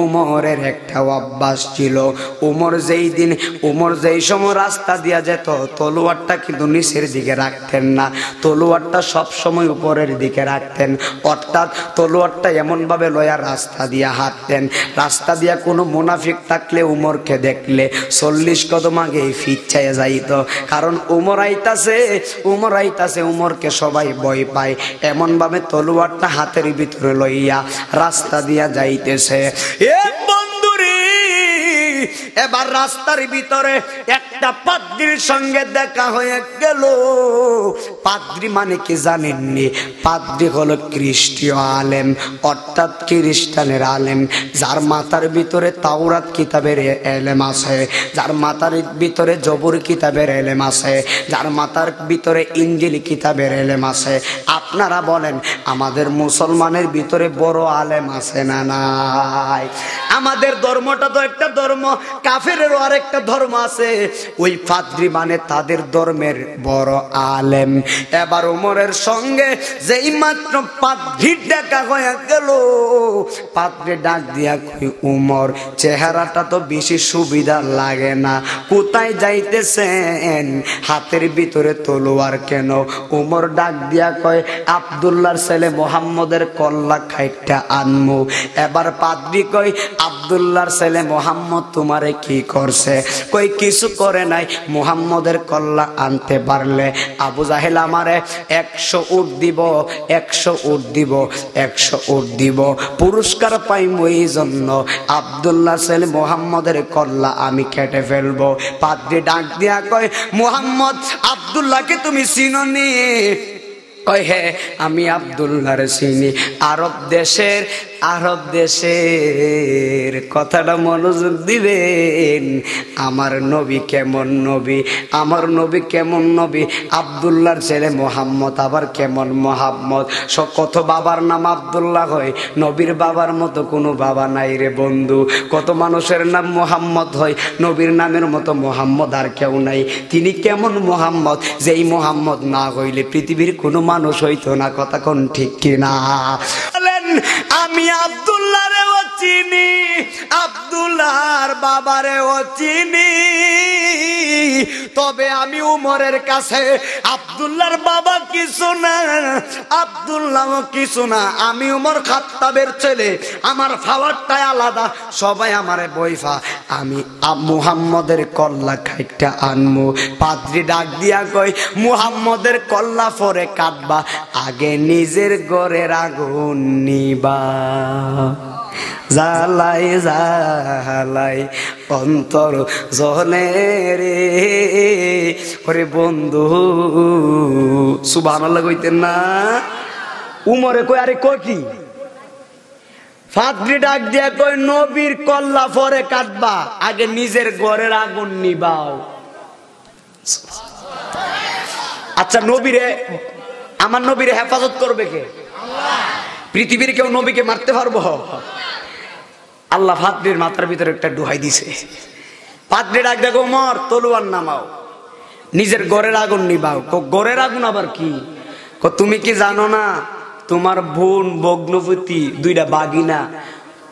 উমরের একটা অভ্যাস ছিল। উমর যেই সময় রাস্তা দিয়া যেত, তলোয়ারটা কিন্তু নিচের দিকে রাখতেন না, তলোয়ারটা সব সময় উপরের দিকে রাখতেন। অর্থাৎ তলোয়ারটা এমন ভাবে লয়া রাস্তা দিয়া হাঁটতেন, রাস্তা দিয়া কোনো মুনাফিক থাকলে উমরকে দেখলে 40 কদম আগে ফিচ্ছায় যাইত। কারণ উমর আইতাছে, উমরকে সবাই ভয় পায়। এমন ভাবে তলোয়ারটা হাতের ভিতরে লইয়া রাস্তা দিয়া যাইতেছে। এবার রাস্তার ভিতরে একটা পাদ্রীর সঙ্গে দেখা হয়ে গেল। পাদ্রী মানে কি জানেননি? পাদ্রী হলো খ্রিস্টীয় আলেম, অর্থাৎ খ্রিস্টানের আলেম, যার মাথার ভিতরে তাওরাত কিতাবের এলেম আছে, যার মাথার ভিতরে জবুর কিতাবের এলেম আছে, যার মাথার ভিতরে ইনজিল কিতাবের এলেম আছে। আপনারা বলেন আমাদের মুসলমানের ভিতরে বড় আলেম আছে না নাই? আমাদের ধর্মটা তো একটা ধর্ম, কাফেরেরও আরেকটা ধর্ম আছে। ওই পাদ্রী মানে তাদের ধর্মের বড় আলেম। এবার ওমরের সঙ্গে যেই মাত্র পাদ্রীর দেখা হয়ে গেল, পাদ্রী ডাক দিয়া কই, উমর চেহারাটা তো বেশি সুবিধা লাগে না, কোথায় যাইতেছেন? হাতের ভিতরে তলোয়ার কেন? উমর ডাক দিয়া কয়, আব্দুল্লাহর ছেলে মুহাম্মদের কল্লা খাইটা আনমু। এবার পাদ্রী কই, আব্দুল্লাহর ছেলে মুহাম্মদ তোমারে কি করছে? কই কিছু করে নাই, মুহাম্মদের কল্লা আনতে পারলে আবু জাহেল আমারে 100 উট দিব, 100 উট দিব, 100 উট দিব, পুরস্কার পাইম। এই জন্য আব্দুল্লাহর ছেলে মুহাম্মদের কল্লা আমি কেটে ফেলবো। পাদ্রী ডাক দিয়া কয়, মুহাম্মদ আব্দুল্লাহকে তুমি চিনোনি? কয় হ্যাঁ, আমি আব্দুল্লাহর চিনি। আরব দেশের কথাটা মনোযোগ দিবেন। আমার নবী কেমন নবী, আমার নবী কেমন নবী? আব্দুল্লাহর ছেলে মোহাম্মদ আবার কেমন মোহাম্মদ? কত বাবার নাম আব্দুল্লাহ হয়, নবীর বাবার মতো কোনো বাবা নাই রে বন্ধু। কত মানুষের নাম মোহাম্মদ হয়, নবীর নামের মতো মোহাম্মদ আর কেউ নাই। তিনি কেমন মোহাম্মদ, যেই মোহাম্মদ না হইলে পৃথিবীর কোনো মানুষ হইতো না। কথা কোন ঠিক কিনা? আমি আব্দুল্লাহরেও চিনি, আব্দুল্লাহর বাবারেও চিনি, তবে আমি উমরের কাছে আব্দুল্লাহর বাবা কিছু না, আব্দুল্লাহ কিছু না। আমি উমর খাত্তাবের ছেলে, আমার ফাওয়ারটাই আলাদা, সবাই আমারে বইফা। আমি মুহাম্মদের কল্লা খাইটা আনমু। পাদ্রী ডাক দিয়া কই, মুহাম্মদের কল্লা পরে কাটবা, আগে নিজের ঘরের আগুন নিবা। জালাই জালাই অন্তর জলে রে, ওরে বন্ধু সুবহানাল্লাহ কইতেন না? উমরে কই, আরে কই কি? পাদ্রী ডাক দিয়া কই, নবীর কল্লা পরে কাটবা, আগে নিজের ঘরের আগুন নিবাও। আচ্ছা, নবীরে, আমার নবীরে হেফাজত করবে কে? পৃথিবীর কেউ নবীকে মারতে পারবো? আল্লাহ পাদ্রীর মাথার ভিতরে একটা ডুহাই দিছে। পাদ্রী ডাক দেখো, উমর তলোয়ার নামাও, নিজের ঘরের আগুন নিবাও। ঘরের আগুন আবার কি? তুমি কি জানো না তোমার বোন ভগ্নপতি দুইটা বাগিনা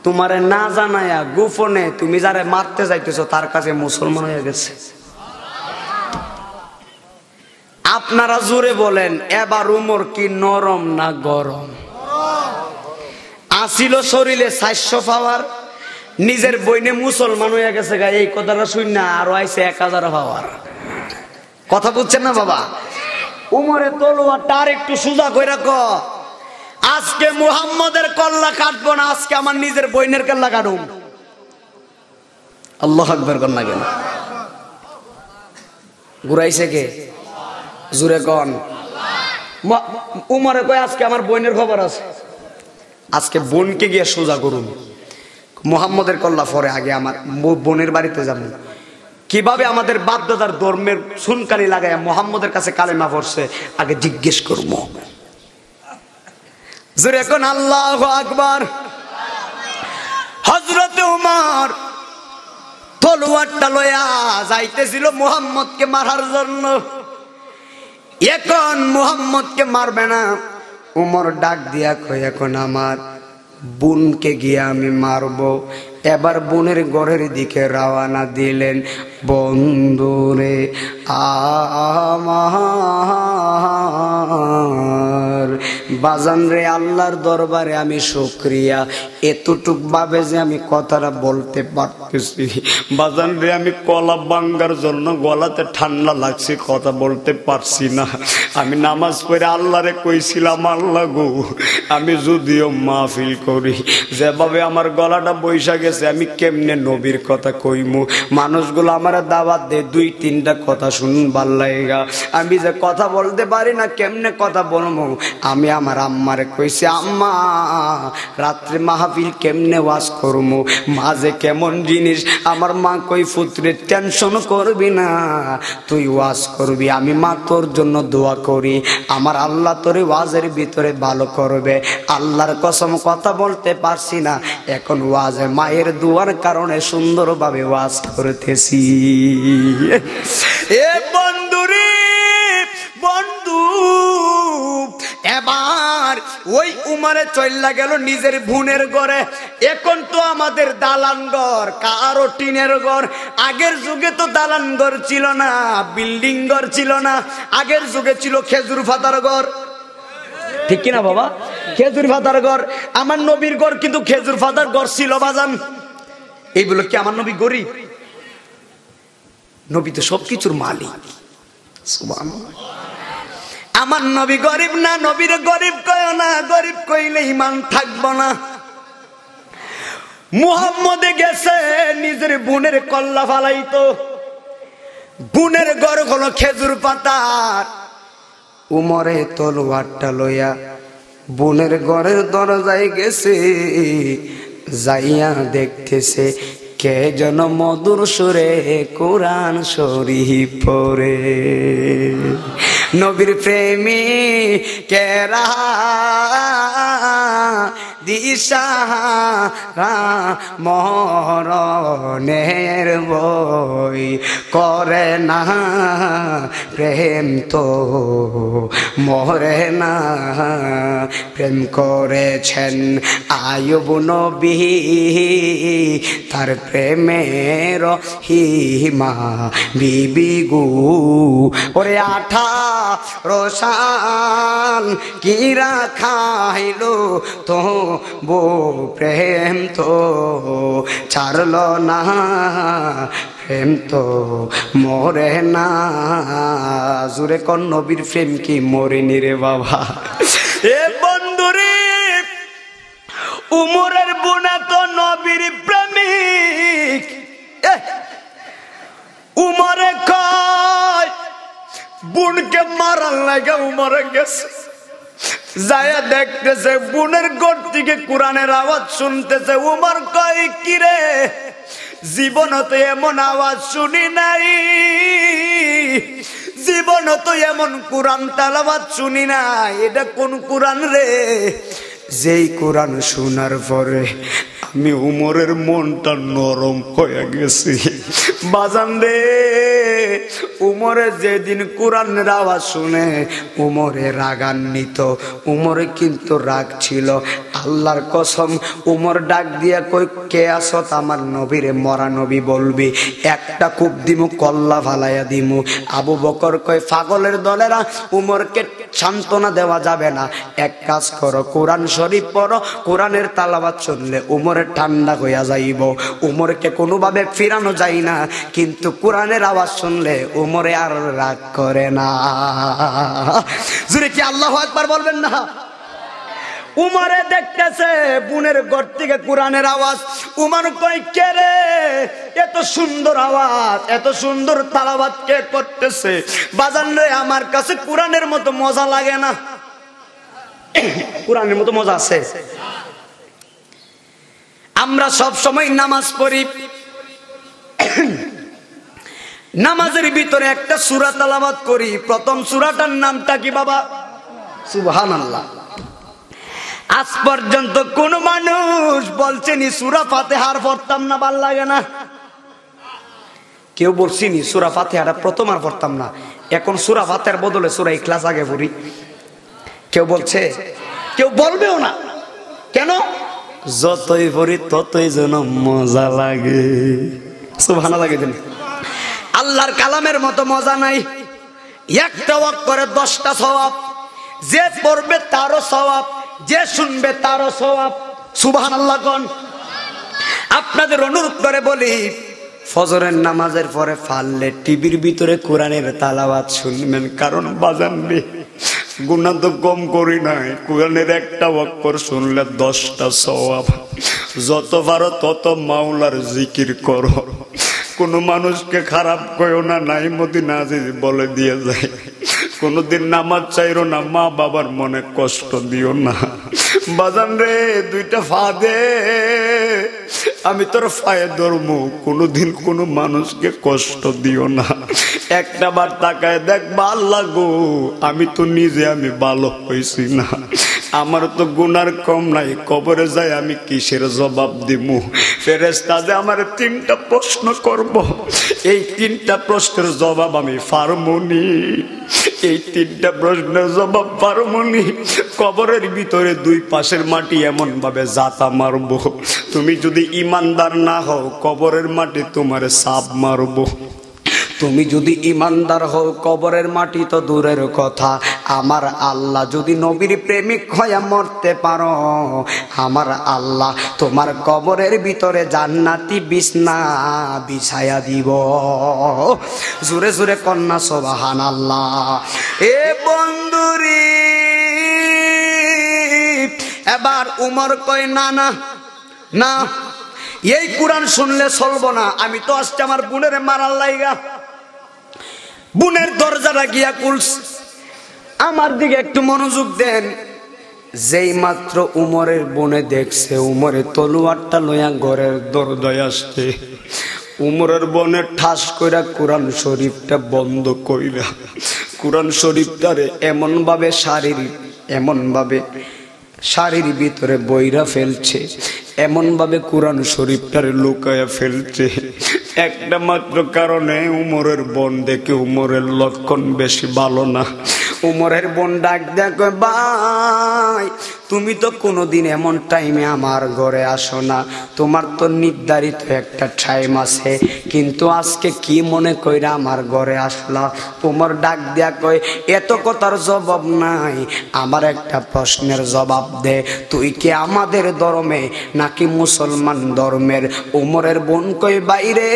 তোমারে না জানায়া গোপনে তুমি যারে মারতে যাইতেছো তার কাছে মুসলমান হয়ে গেছে? আপনারা জোরে বলেন, এবার উমর কি নরম না গরম? আসিল শরীরে 400 পাওয়ার, নিজের বইনে মুসলমান হয়ে গেছে। এই কথাটা শুন না, আরো আইছে 1000 পাওয়ার। কথা বুঝছেন না বাবা? উমরে তলোয়ারটা আর একটু সোজা করে রাখো। আজকে মুহাম্মদের কল্লা কাটবো না, আজকে আমার নিজের বইনের কল্লা কাটুম। আল্লাহু আকবার কর না কেন? ঘুরাইছে কে? জুরে কন। উমরে কয়, আজকে আমার বোনের খবর আছে, আজকে বোনকে গিয়ে সোজা করুন। মুহাম্মদের কল্লা পরে আগে আমার বোনের বাড়িতে যাবো। কিভাবে আমাদের বাপদাদার ধর্মের সুনকানি লাগায় মুহাম্মদের কাছে কালেমা পড়ছে আগে জিজ্ঞেস করবো। জোরে কোন আল্লাহু আকবার। হযরত উমর তলোয়ারটা লয়া যাইতেছিল মুহাম্মদকে মারার জন্য। এখন মুহাম্মদকে মারবে না, উমর ডাক দিয়া কয় এখন আমার বোনকে গিয়ে আমি মারবো। এবার বোনের ঘরের দিকে রওনা দিলেন। বন্ধুরে আমার বাজান রে, আল্লাহর দরবারে আমি শুকরিয়া এতটুক ভাবে যে আমি কথাটা বলতে পারতেছি। বাজান রে, আমি কলা ভাঙ্গার জন্য গলাতে ঠান্ডা লাগছে, কথা বলতে পারছি না। আমি নামাজ পড়ে আল্লাহরে কইছিলাম, আল্লাহ গো, আমি যদিও মাহফিল করি, যেভাবে আমার গলাটা বৈশা গেছে, আমি কেমনে নবীর কথা কইমু? মানুষগুলো আমার দাওয়াত দে, 2-3টা কথা শুনুন ভাল লাগা। আমি যে কথা বলতে পারি না, কেমনে কথা বলবো? আমি আমার আম্মারে কইছি, আম্মা রাত্রে মাহফিল কেমনে ওয়াজ করবো? মাঝে কেমন জিনিস? আমার মা কই, পুত্রে টেনশন করবি না, তুই ওয়াজ করবি, আমি মা তোর জন্য দোয়া করি, আমার আল্লাহ তোর ওয়াজের ভিতরে ভালো করবে। আল্লাহর কসম কথা বলতে পারছি না, এখন ওয়াজে মায়ের দোয়ার কারণে সুন্দরভাবে ওয়াজ করতেছি। এ বন্ধুরে, বন্ধু, এবার ওই উমারে চল্লা গেল নিজের বোনের ঘরে। এখন তো আমাদের দালান ঘর, কারো টিনের ঘর। আগের যুগে তো দালান ঘর ছিল না, বিল্ডিং ঘর ছিল না, আগের যুগে ছিল খেজুর পাতার ঘর। ঠিক কিনা বাবা? খেজুর পাতার ঘর। আমার নবীর ঘর কিন্তু খেজুর পাতার ঘর ছিল বাজান। এইগুলো কি আমার নবী গরিব? নবী তো সবকিছুর মালিক। সুবহানাল্লাহ। আমার নবী গরিব না, নবীর গরিব কয় না, গরিব কইলে ঈমান থাকবো না। মুহাম্মদে গেছে নিজের বোনের কল্লা ফালাইতো, বোনের ঘর হলো খেজুর পাতার। উমরে তলোয়ারটা লইয়া বোনের ঘরের দরজায় গেছে, যাইয়া দেখতেছে কে যেন মধুর সুরে কোরআন শরীফ পড়ে। নবীর প্রেমী কেরা দিশারা মরণের বই করে না, প্রেম তো মরে না। প্রেম করেছেন আয়ুব নবী, তার প্রেমের হিমা বিবি গু। ওরে 18 সাল কিরা খাইলো তো বো প্রেম তো ছাড়ল না, প্রেম তো মরে না। জুরে কোন নবীর প্রেম কি মরেনি রে বাবা? এ বন্ধুরে, উমরের বোনা তো নবীর প্রেমিক। উমরে কয় বোনকে মারার লাগে উমরে গেছে, যায়া দেখতেছে বোনের ঘর থেকে কোরআনের আওয়াজ শুনতেছে। উমর কয় কিরে, জীবন তো এমন আওয়াজ শুনি নাই, জীবন তো এমন কোরআন তেলাওয়াত শুনি নাই। এটা কোন কোরআন রে? যেই কোরআন শোনার পরে আমি উমরের মনটা নরম হয়ে গেছি বাজান রে। উমরে যেদিন কোরআনের আওয়াজ শুনে উমরে রাগান্বিত, উমরে কিন্তু রাগ ছিল। আল্লাহর কসম, উমর ডাক দিয়া কই, কে আসত? আমার নবীরে মরা নবী বলবি, একটা কূপ দিমু, কল্লা ফালাইয়া দিমু। আবু বকর কয়, পাগলের দলেরা, উমরকে সান্ত্বনা দেওয়া যাবে না, এক কাজ করো, কোরআন শরীফ পড়ো, কোরআনের তালাওয়াত শুনলে উমরের ঠান্ডা হইয়া যাইব। উমরকে কোনোভাবে ফিরানো যায় না, কিন্তু কোরআনের আওয়াজ শুনলে উমরে আর রাগ করে না। জুড়ে কি আল্লাহু আকবার বলবেন না? উমরে দেখতেছে বোনের ঘর থেকে কোরআনের আওয়াজ। উমর কই, কে রে, এত সুন্দর আওয়াজ, এত সুন্দর তালাওয়াত কে করতেছে? বাজান রে, আমার কাছে কোরআনের মতো মজা লাগে না। কোরআনের মতো মজা আছে? আমরা সব সময় নামাজ পড়ি, নামাজের ভিতরে একটা সূরা তেলাওয়াত করি। প্রথম সূরাটার নামটা কি বাবা? সুবহানাল্লাহ। আজ পর্যন্ত কোন মানুষ বলছেনি সূরা ফাতিহার পড়তাম না, ভাল লাগে না? কেউ বলছিনি সূরা ফাতিহাটা প্রথম আর পড়তাম না, এখন সূরা ফাতিহার বদলে সূরা ইখলাস আগে পড়ি? কেউ বলছে? কেউ বলবেও না। কেন? যতই পড়ি ততই যেন মজা লাগে। সুবহানাল্লাহ দিন। আল্লাহর কালামের মতো মজা নাই। একটা ওয়াক্ত করে 10টা সওয়াব, যে পড়বে তারও সওয়াব, যে শুনবে তারও সওয়াব। সুবহানাল্লাহ কোন। আপনাদের অনুরোধ করে বলি, ফজরের নামাজের পরে পারলে টিভির ভিতরে কোরআনের তেলাওয়াত শুনবেন। কারণ বাজান রে, গুনাহ তো কম করি নাই, কোরআনের একটা অক্ষর শুনলে 10টা সওয়াব। যত পারো তত মাওলার জিকির করো। কোন মানুষকে খারাপ কইও না, নাই মদিনা আজিজ বলে দিয়ে যায়, কোনদিন নামাজ চাইরো না, মা বাবার মনে কষ্ট দিও না। বাজান রে, 2টা ফা দে, আমি তোর পায়ে ধরবো, কোনদিন কোন মানুষকে কষ্ট দিও না। একটা বার তাকায় দেখবা, আল্লাহ গো, আমি তো নিজে আমি ভালো হইছি না, আমার তো গুনার কম নাই, কবরে যাই আমি কিসের জবাব দিমু? ফেরেশতা যে আমার 3টা প্রশ্ন করব, এই 3টা প্রশ্নের জবাব আমি পারমুনি, এই 3টা প্রশ্নের জবাব পারমুনি। কবরের ভিতরে 2 পাশের মাটি এমন ভাবে জাতা মারবো, তুমি যদি ইমানদার না হও কবরের মাটি তোমার সাপ মারবো। তুমি যদি ইমানদার হও কবরের মাটি তো দূরের কথা, আমার আল্লাহ যদি নবীর প্রেমিক হয়ে মরতে পারো, আমার আল্লাহ তোমার কবরের ভিতরে জান্নাতি বিছনা বিছায়া দিব। জোরে জোরে কন্যা সুবহানাল্লাহ। এ বন্ধুরি, এবার উমর কয় না না না, এই কোরআন শুনলে চলবো না, আমি তো আসছি আমার বোনের মারার লাইগা। বোনের দরজাটা গিয়া খুলছে। আমার দিকে একটু মনোযোগ দেন। যেই মাত্র উমরের বোনে দেখছে উমরে তলোয়ারটা লইয়া ঘরের দরজায় আসছে, উমরের বোনে ঠাস কইরা কোরআন শরীফটা বন্ধ কইরা কোরআন শরীফটারে এমন ভাবে শাড়ির ভিতরে বইরা ফেলছে, এমন ভাবে কোরআন শরীফটারে লুকায়া ফেলছে। একটা মাত্র কারণে উমরের বোন দেখে উমরের লক্ষণ বেশি ভালো না। উমরের বোন ডাক দেখো, ভাই তুমি তো কোনোদিন এমন টাইমে আমার ঘরে আসো না, তোমার তো নির্ধারিত একটা টাইম আছে, কিন্তু আজকে কি মনে কইরা আমার ঘরে আসলা? উমর ডাক দিয়া কয়, এত কথার জবাব নাই, আমার একটা প্রশ্নের জবাব দে, তুই কি আমাদের ধর্মে নাকি মুসলমান ধর্মের? উমরের বোন কই, বাইরে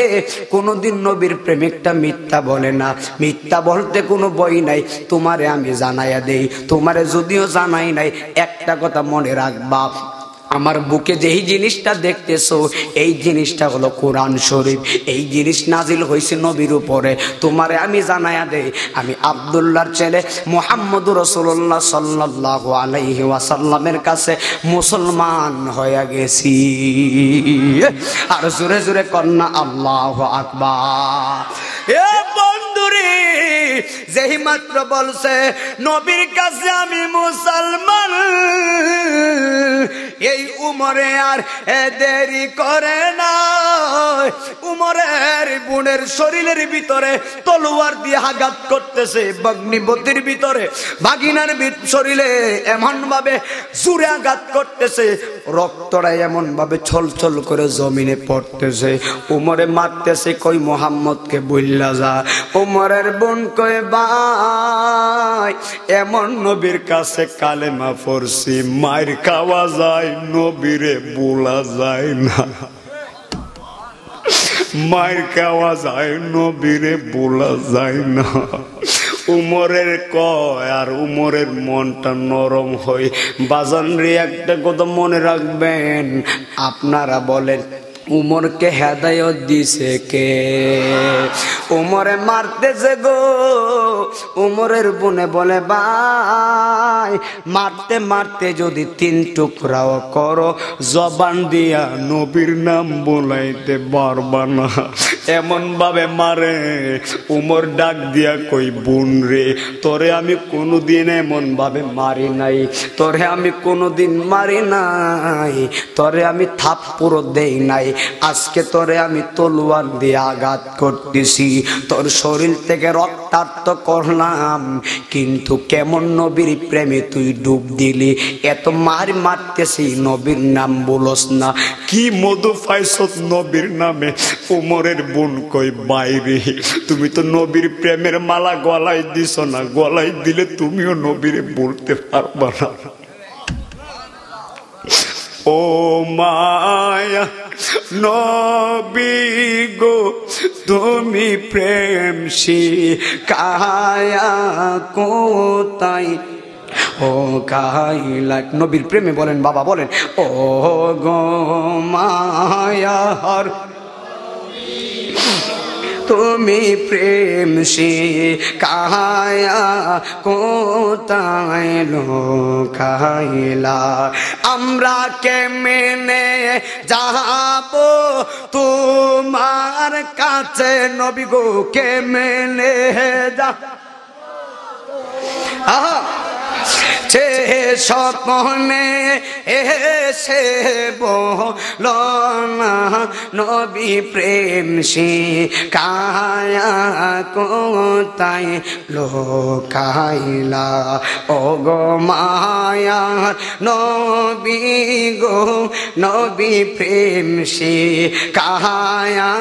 কোনোদিন নবীর প্রেমিকটা মিথ্যা বলে না, মিথ্যা বলতে কোনো বই নাই, তোমারে আমি জানাইয়া দেই, তোমারে যদিও জানাই নাই একটা কথা মনে রাখবা, আমার বুকে যেই জিনিসটা দেখতেছো এই জিনিসটা হলো কোরআন শরীফ, এই জিনিস নাজিল হয়েছে নবীর উপরে, তোমারে আমি জানাইয়া দেই, আমি আব্দুল্লাহর ছেলে মুহাম্মদুর রাসূলুল্লাহ সাল্লাল্লাহু আলাইহি ওয়াসাল্লামের কাছে মুসলমান হয়ে গেছি। আর জোরে জোরে কন্যা আল্লাহু আকবার। এ বন্ধুরে, যেই মাত্র বলছে নবীর কাছে আমি মুসলমান, এই উমরে আর দেরি করে না, উমরের বোনের শরীরের ভিতরে তলোয়ার দিয়ে আঘাত করতেছে, ভগ্নিপতির ভিতরে ভাগিনার শরীরে এমন ভাবে জোরে আঘাত করতেছে, রক্তটা এমন ভাবে ছলছল করে জমিনে পড়তেছে। উমরে মারতেছে, কই মোহাম্মদকে বইল্লা যা। উমরের বোন কয়, ভাই এমন নবীর কাছে কালেমা পড়ছি, মায়ের খাওয়া যায়, নবীরে বলা যায় না, মায়ের খাওয়া যায়, নবীরে বলা যায় না। উমরের কয়, আর উমরের মনটা নরম হয়। বাজান রে, একটা কথা মনে রাখবেন, আপনারা বলেন উমরকে হেদায়েত দিছে কে? উমরে মারতেছে গো। উমরের বোনে বলে, ভাই মারতে মারতে যদি 3 টুকরাও করো, জবান দিয়া নবীর নাম বলাইতে পারবা না, এমন ভাবে মারে। উমর ডাক দিয়া কই, বোন রে, তোরে আমি কোনোদিন এমন ভাবে মারি নাই, তোরে আমি কোনোদিন মারি নাই, তোরে আমি থাপ্পড় দেই নাই, আজকে তোরে আমি তলোয়ার দিয়ে আঘাত করতেছি, তোর শরীর থেকে রক্ত রক্তাক্ত করলাম, কিন্তু কেমন নবীর প্রেমে তুই ডুব দিলি? এত মার মারতেছি, নবীর নাম বলস না। কি মধু পাইছ নবীর নামে? উমরের বোন কই বাইরে, তুমি তো নবীর প্রেমের মালা গলায় দিছ না, গলায় দিলে তুমিও নবীরে বলতে পারবা না। ও মায়া নবী গো, তুমি প্রেম শিখায়া কোথায় ও কাইলা? নবীর প্রেমে বলেন বাবা, বলেন ও গো মায়ার তুমি প্রেম শিখায়া কোথায় লোকাইলা? আমরা কেমনে যাব তোমার কাছে নবী গো, কেমনে যা সে স্বপ্নে এসে বল না নবী প্রেম শিখায়া কোথায় লোকাইলা? ও গো মায়ার নবী গো, নবী প্রেম শিখায়া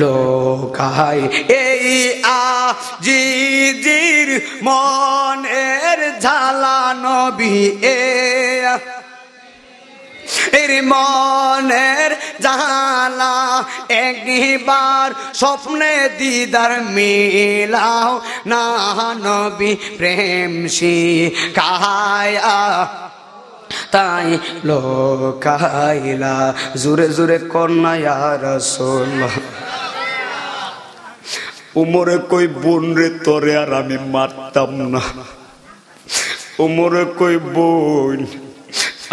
লোকাই এই আজিজির মনের ঝালা নবী, এর মনের জ্বালা একবার স্বপ্নে দিদার মিলাও না নবী প্রেম শিখায়া তাই লোকাইলা। জোরে জোরে কন্যা ইয়া রাসূলুল্লাহ। উমরে কই বোন রে, তোরে আর আমি মারতাম না। উমরে কই বোন,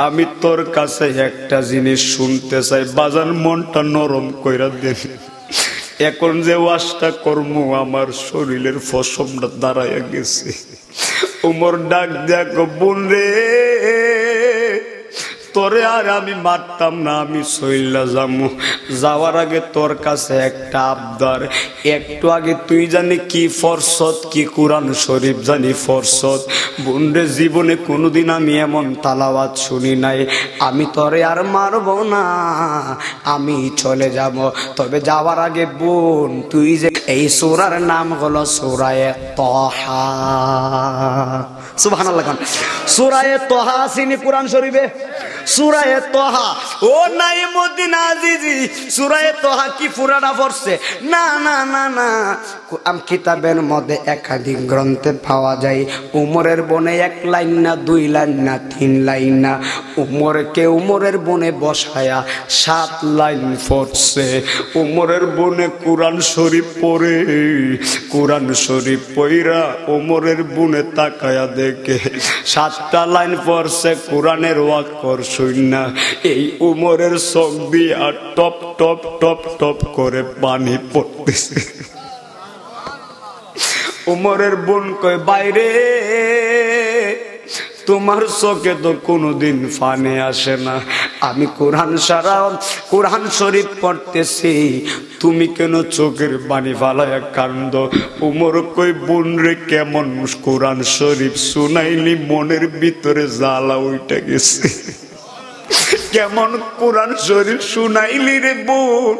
আমি তোর কাছে একটা জিনিস শুনতে চাই, বাজার মনটা নরম কইরা দেন। এখন যে ওয়াজটা করমু আমার শরীরের ফসমটা দাঁড়াইয়া গেছে। উমর ডাক দেখো, বোন রে তোরে আর আমি মারতাম না, আমি সইলা যামু। যাওয়ার আগে তোর কাছে একটা আবদার। একটু আগে তুই জানি কি ফরসত, কি কোরআন শরীফ জানি ফরসত। বোনরে জীবনে কোনোদিন আমি এমন তালাওয়াত শুনি নাই। আমি তোরে আর মারব না, আমি চলে যাব। তবে যাওয়ার আগে বোন, তুই যে এই সূরার নাম হলো সূরায়ে তাহা। সুবহানাল্লাহ। সূরায়ে তাহা আসেনি কোরআন শরীফে? সূরায়ে তাহা। ও নাইমুদ্দিন আজিজি, সূরায়ে তাহা কি পুরাটা পড়ছে? না না না না, কিতাবের মধ্যে একাধিক গ্রন্থে পাওয়া যায়। উমরের বনে 1 লাইন না 2 লাইন না 3 লাইন না, উমরের বনে বসায়া 7 লাইন পড়ছে। উমরের বনে কোরআন শরীফ পড়ে, কোরআন শরীফ পইরা উমরের বনে তাকায়া দেখে 7টা লাইন পড়ছে কোরআনের ওয়াক্কর শুননা। এই উমরের চোখ দিয়া টপ টপ টপ টপ করে পানি পড়তেছে। উমরের বোন কয়, বাইরে তোমার চোখে তো কোনোদিন পানি আসে না, আমি কোরআন শরীফ পড়তেছি, তুমি কেন চোখের পানি ফালায়া কান্দ? উমর কই, বোন রে কেমন কোরআন শরীফ শুনাইলি, মনের ভিতরে জ্বালা উঠে গেছে। কেমন কোরআন শরীফ শুনাইলি রে বোন,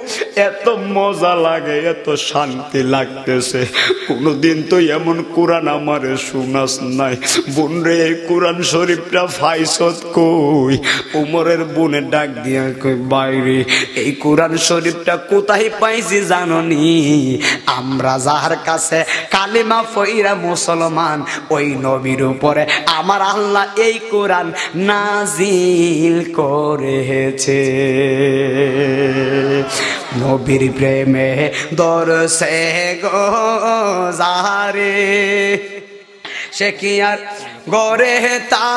এত মজা লাগে, এত শান্তি লাগতেছে। কোনদিন তো এমন কোরআন আমারে শুনাস নাই। বোন রে এই কোরআন শরীফটা ফাইসত কই? উমরের বোনে ডাক দিয়া কই, বাইরে এই কোরআন শরীফটা কোথায় পাইছি জাননি? আমরা যার কাছে কালিমা পইরা মুসলমান, ওই নবীর উপরে আমার আল্লাহ এই কোরআন নাজিল করেছে। নবীর প্রেমে দরসে গো যারে, সে কি আর গরে তা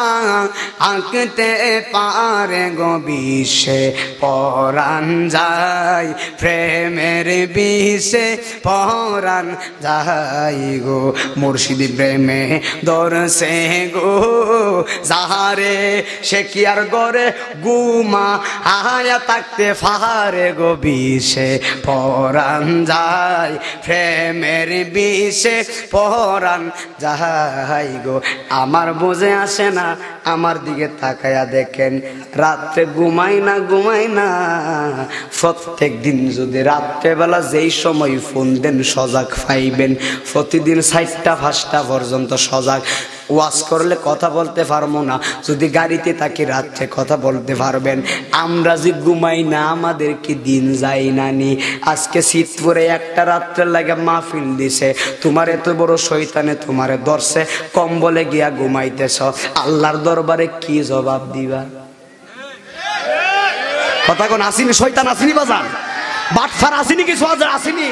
আঁকতে পারে গো বিষে পরাণ যায় প্রেমের বিষে পরাণ যায় গো মুর্শিদি প্রেমে দরসে গো যাহারে সে কি আর গরে গুমা আয়া থাকতে পারে গো বিষে পরাণ যায় প্রেমের বিষে পরাণ যায় গো আমার বুঝে আসে না আমার দিকে তাকায়া দেখেন রাত্রে ঘুমাই না প্রত্যেক দিন যদি রাত্রেবেলা যেই সময় ফোন দেন সজাগ পাইবেন প্রতিদিন 4টা 5টা পর্যন্ত সজাগ ওয়াজ করলে কথা বলতে পারবো না যদি গাড়িতে থাকি রাত্রে কথা বলতে পারবেন আমরা যে ঘুমাই না আমাদের কি দিন যায় না নি আজকে শীতপুরে একটা রাত্রে লাগে মাহফিল দিছে তোমার এত বড় শয়তানে তোমারে ধরছে কম্বলে গিয়া ঘুমাইতেছ আল্লাহর দরবারে কি জবাব দিবা কথা কোন আসিনি শয়তান আসিনি বাজান বাটফার আসিনি কিছু আসিনি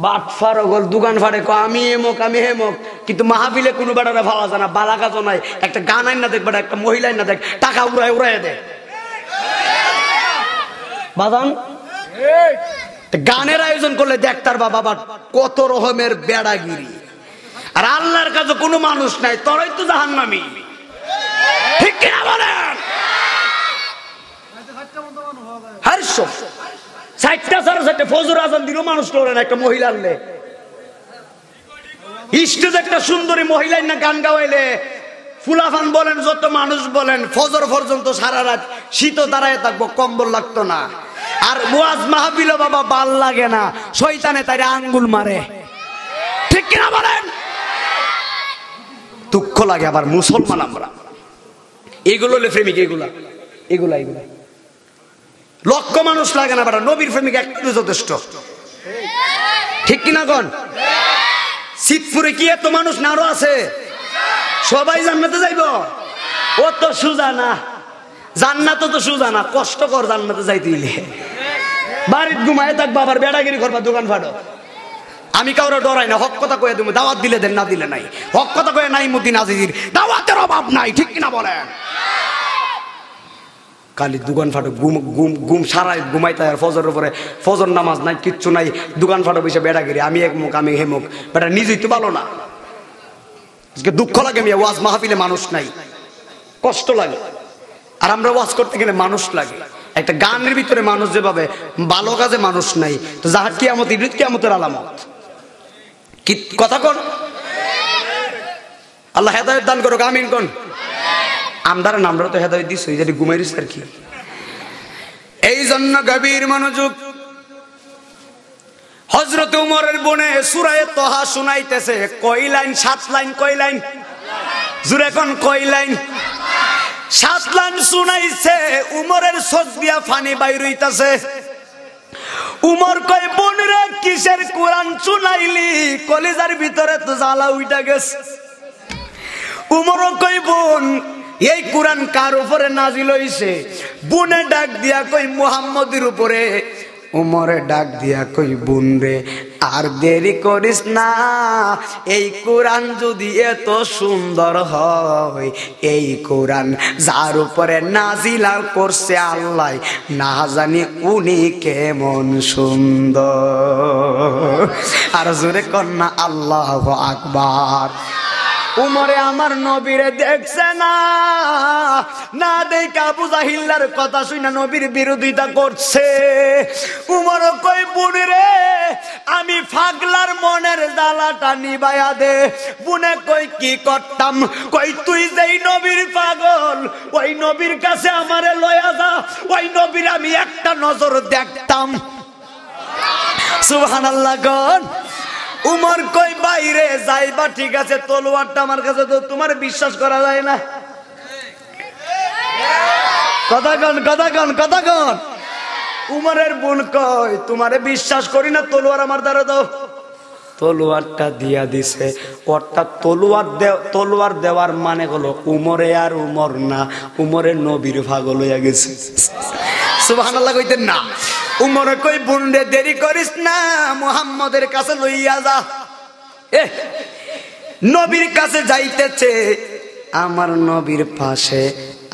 বাটফার ওগল দোকান ফাড়ে আমি এমক আমি হেমক কিন্তু মাহফিলে কোনো বেড়ারে ভাবা যায় না বালা কাজও নাই একটা গান আইন না দেখ বেটা একটা মহিলা আইন না দেখ টাকা উড়াই দে বাজান গানের আয়োজন করলে দেখ তার বাবা কত রকমের বেড়াগিরি আর আল্লাহর কাছে কোনো মানুষ নাই তোরাই তো জাহান্নামী ঠিক কিনা বলেন হারশো 4টা 4:30 ফজর আজান দিল মানুষ করে না একটা মহিলা আনলে স্টেজে একটা সুন্দরী মহিলা না গান গাওয়াইলে ফুলাফান বলেন যত মানুষ বলেন ফজর পর্যন্ত সারা রাত শীত দাঁড়ায় থাকবো কম্বল লাগতো না আর ওয়াজ মাহফিল বাবা ভাল লাগে না শয়তানে তাই আঙ্গুল মারে ঠিক কিনা বলেন দুঃখ লাগে আবার মুসলমান আমরা এগুলো হলে প্রেমিক এগুলা লক্ষ মানুষ লাগে না বেটা নবীর প্রেমিক একটু যথেষ্ট ঠিক কিনা কোন শীতপুরে কি এত মানুষ না আরো আছে সবাই জান্নাতে যাইব ও তো সুজা না জান্নাত তো সুজা না কষ্টকর জান্নাতে যাইতে হইলে বাড়িতে ঘুমায় থাকবো আবার বেড়াগিরি করবা দোকান ফাটো আমি কাউরে ডরাই না হক কথা কয়ে দেবো দাওয়াত দিলে দেন না দিলে নাই হক কথা কয়ে নাই মুদ্দিন আজিজির দাওয়াতের অভাব নাই ঠিক কিনা বলেন কালি দোকান ফাটো ঘুম সারাই ঘুমাইতে আর ফজরের উপরে ফজর নামাজ নাই কিচ্ছু নাই দোকান ফাটো বসে বেড়াগিরি আমি একমুখ আমি হেমুখ বেটা নিজেই তো ভালো না আজকে দুঃখ লাগে আমি ওয়াজ মাহফিলে মানুষ নাই কষ্ট লাগে আর আমরা ওয়াজ করতে গেলে মানুষ লাগে একটা গানের ভিতরে মানুষ যেভাবে ভালো কাজে মানুষ নাই তো যাহার কিয়ামত ঈদ কিয়ামতের আলামত কি কথা কোন আল্লাহ হেদায়েত দান করুক আমিন কোন আমদার আমরা তো হেদায়েত দিছি যদি ঘুমাইরিস আর কি এই জন্য গভীর মনোযোগ হযরত উমরের বনে সূরা তাহা শুনাইতেছে কয় লাইন 7 লাইন কয় লাইন জুরে কোন কয় লাইন 7 লাইন শুনাইছে উমরের চোখ দিয়া পানি বাইর হইতাছে উমর কয় বোন রে কিসের কোরআন শুনাইলি কলিজার ভিতরে তো জ্বালা উইটা গেছে উমর কয় বোন এই কোরআন কার উপরে নাজিল হইছে বুনে ডাক দিয়া কই মুহাম্মদের উপরে উমরে ডাক দিয়া কই বোন রে আর দেরি করিস না এই কোরআন যদি এত সুন্দর হয় এই কোরআন যার উপরে নাজিল করছে আল্লাহ না জানি উনি কেমন সুন্দর আর জোরে কন্যা আল্লাহু আকবার উমরে আমার নবীরে দেখছে না দেখে আবু জাহিল্লার কথা শুনে নবীর বিরোধিতা করছে উমর কই বুন রে আমি পাগলার মনের জ্বালাটা নিবাইয়া দে বুনে কই কি করতাম কই তুই যেই নবীর পাগল ওই নবীর কাছে আমারে লয়া যা ওই নবীর আমি একটা নজর দেখতাম সুবহানাল্লাহ গণ উমর কই বাইরে যাইবা ঠিক আছে তলোয়ারটা আমার কাছে তো তোমার বিশ্বাস করা যায় না কথা কন উমরের বোন কই তোমারে বিশ্বাস করি না তলোয়ার আমার দ্বারা দাও তলোয়ারটা দিয়া দিছে অর্থাৎ তলোয়ার দেওয়ার মানে হলো উমরে আর উমর না উমরের নবীর পাগল হইয়া গেছে সুবহানাল্লাহ কইতেন না উমর কই বুনরে দেরি করিস না মুহাম্মদের কাছে লইয়া যা নবীর কাছে যাইতেছে, আমার নবীর পাশে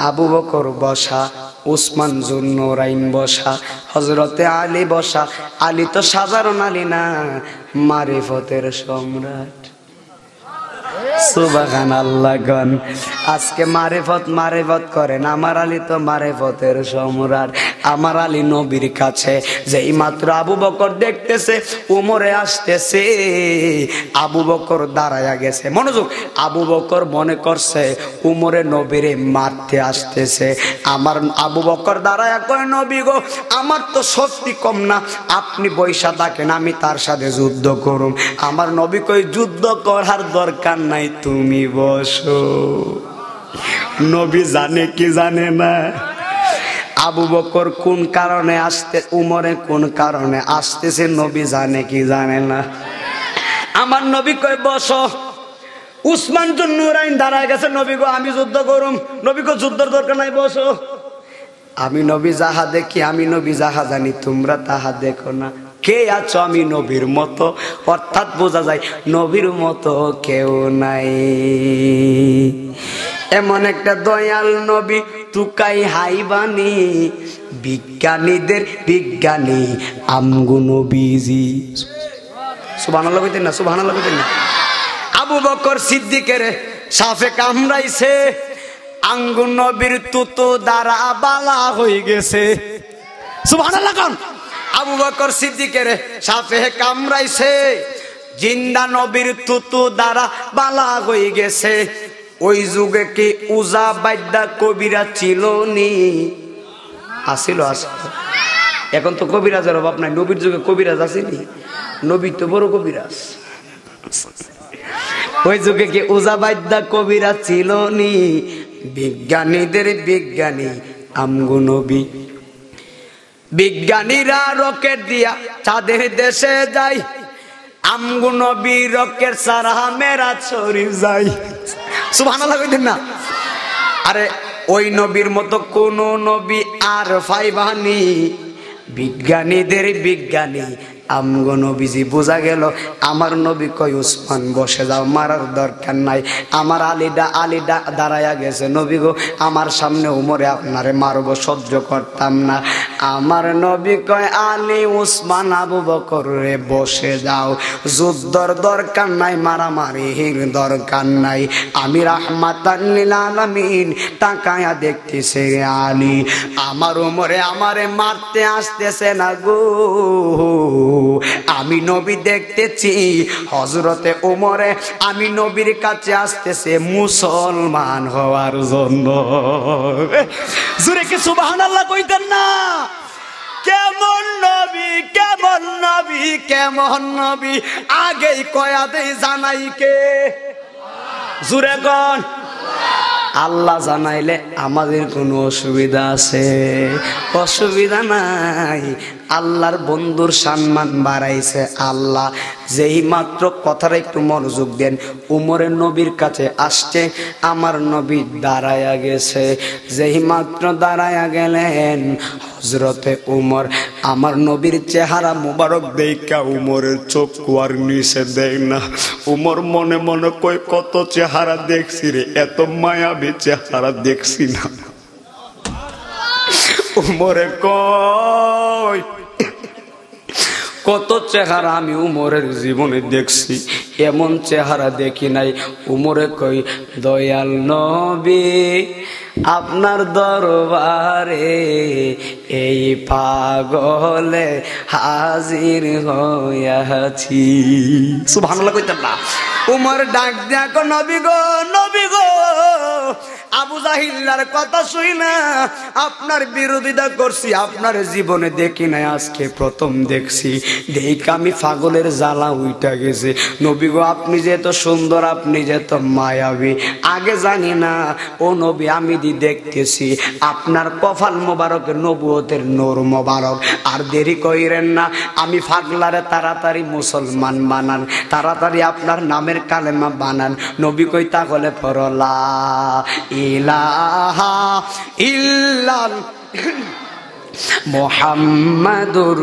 আবু বকর বসা, উসমান জুন্নুরাইন বসা, হযরতে আলী বসা। আলী তো সাধারণ আলী না, মারিফতের সম্রাট। সুবহানাল্লাহ গান। আজকে মারিফত করেন, আমার আলী তো মারিফতের সম্রাট। আমার আলী নবীর কাছে যেই মাত্র আবু বকর দেখতেছে উমরে আসতেছে, আবু বকর দাঁড়ায়া গেছে। মনোযোগ, আবু বকর মনে করছে উমরে নবীরে মারতে আসতেছে। আমার আবু বকর দাঁড়ায়া কয়, নবী গো, আমার তো শক্তি কম না, আপনি বৈশা থাকেন, আমি তার সাথে যুদ্ধ করুম। আমার নবী কই, যুদ্ধ করার দরকার নাই, তুমি বসো। নবী জানে কি জানে না আবু বকর কোন কারণে আসতে, উমরে কোন কারণে আসতেছে, নবী জানে কি জানে না। আমার নবী কই, বসো। উসমান জুন্নুরাইন দাঁড়ায় গেছে, নবী গো, আমি যুদ্ধ করুম। নবী গো, যুদ্ধের দরকার নাই, বসো। আমি নবী যাহা দেখি, আমি নবী যাহা জানি, তোমরা তাহা দেখো না। কে আছো আমি নবীর মতো, অর্থাৎ বোঝা যায় নবীর মতো কেউ নাই। এমন একটা দয়াল নবী, তুকাই হাইবানি, বিজ্ঞানীদের বিজ্ঞানী আমগো নবীজি। সুবহানাল্লাহ কইতেন না, সুবহানাল্লাহ কইতেন না। আবু বকর সিদ্দিকের সাফে কামড়াইছে, আঙ্গু নবীর তুতু দ্বারা বালা হয়ে গেছে। সুবহানাল্লাহ কোন। আবু বকর সিদ্দিকের সাফে কামড়াইছে, জিন্দা নবীর তুতু দ্বারা বালা হয়ে গেছে। ওই যুগে কি উজা বাদ্যা কবিরা ছিল নি? আসিল, আসিল। এখন তো কবিরাজের অভাব নাই। নবীর যুগে কবিরাজ আসেনি? নবী তো বড় কবিরাজ। ওই যুগে কি উজা বাদ্যা কবিরা ছিল নি? বিজ্ঞানীদের বিজ্ঞানী আমগো নবী। বিজ্ঞানীরা রকেট দিয়া চাঁদের দেশে যায়, আমগো নবী রকেট সারা মেরা ছড়ি যায়। সুবহানাল্লাহ কইতেন না। আরে ওই নবীর মতো কোন নবী আর পাইবানি? বিজ্ঞানীদের বিজ্ঞানী আমগো নবীজি। বোঝা গেল আমার নবী কই, উসমান বসে যাও, মারার দরকার নাই। আমার আলীটা দাঁড়ায়া গেছে, নবী গো, আমার সামনে উমরে আপনারে মারবো, সহ্য করতাম না। আমার নবী কয়, আলী, উসমান, আবু বকর রে, বসে যাও, যুদ্ধর দরকার নাই, মারামারির দরকার নাই। আমি রাহমাতান লিল আলামিন তাকায়া দেখতেছে আলী, আমার উমরে আমারে মারতে আসতেছে না গো। আমি নবী দেখতেছি হযরতে ওমরে আমি নবীর কাছে আসতেছে মুসলমান হওয়ার জন্য। জোরে কি সুবহানাল্লাহ কইতেন না? কেমন নবী, কেমন নবী, কেমন নবী, আগেই কয়া দেই জানাই কে? জোরে কোন? আল্লাহ জানাইলে আমাদের কোনো অসুবিধা আছে? অসুবিধা নাই। আল্লাহর বন্ধুর সম্মান বাড়াইছে আল্লাহ। যেই মাত্র কথাটা একটু মনোযোগ দেন, উমরের নবীর কাছে আসছে, আমার নবী দাঁড়ায়া গেছে। যেই মাত্র দাঁড়ায়া গেলেন হযরতে উমর, আমার নবীর চেহারা মুবারক দেখা উমরের চোখ আর নিচে দেয় না। উমর মনে মনে কই, কত চেহারা দেখছি রে, এত মায়াবী চেহারা দেখছি না। উমরে কই, কত চেহারা আমি উমরের জীবনে দেখছি, এমন চেহারা দেখি নাই। উমরে কই, দয়াল নবী আপনার দরবারে এই পাগলে হাজির হইয়াছি। সুবহানাল্লাহ কইতেন না? উমর ডাক দিয়া কো, নবী গো, নবী গো, আবু জাহিল্লার কথা শুই না আপনার বিরোধিতা করছি, আপনার জীবনে দেখি নাই, আজকে প্রথম দেখছি। দেখ আমি পাগলের জ্বালা উইটা গেছে। নবী গো, আপনি যে এত সুন্দর, আপনি যে এত মায়াবী, আগে জানি না। ও নবী, আমি দেখতেছি আপনার কপাল মোবারকের নবুয়তের নূর মোবারক। আর দেরি কইরেন না, আমি পাগলারে তাড়াতাড়ি মুসলমান বানান, তাড়াতাড়ি আপনার নামের কালেমা বানান। নবী কই, তাহলে পড়ো লা ইলাহা ইল্লাল্লাহ মুহাম্মাদুর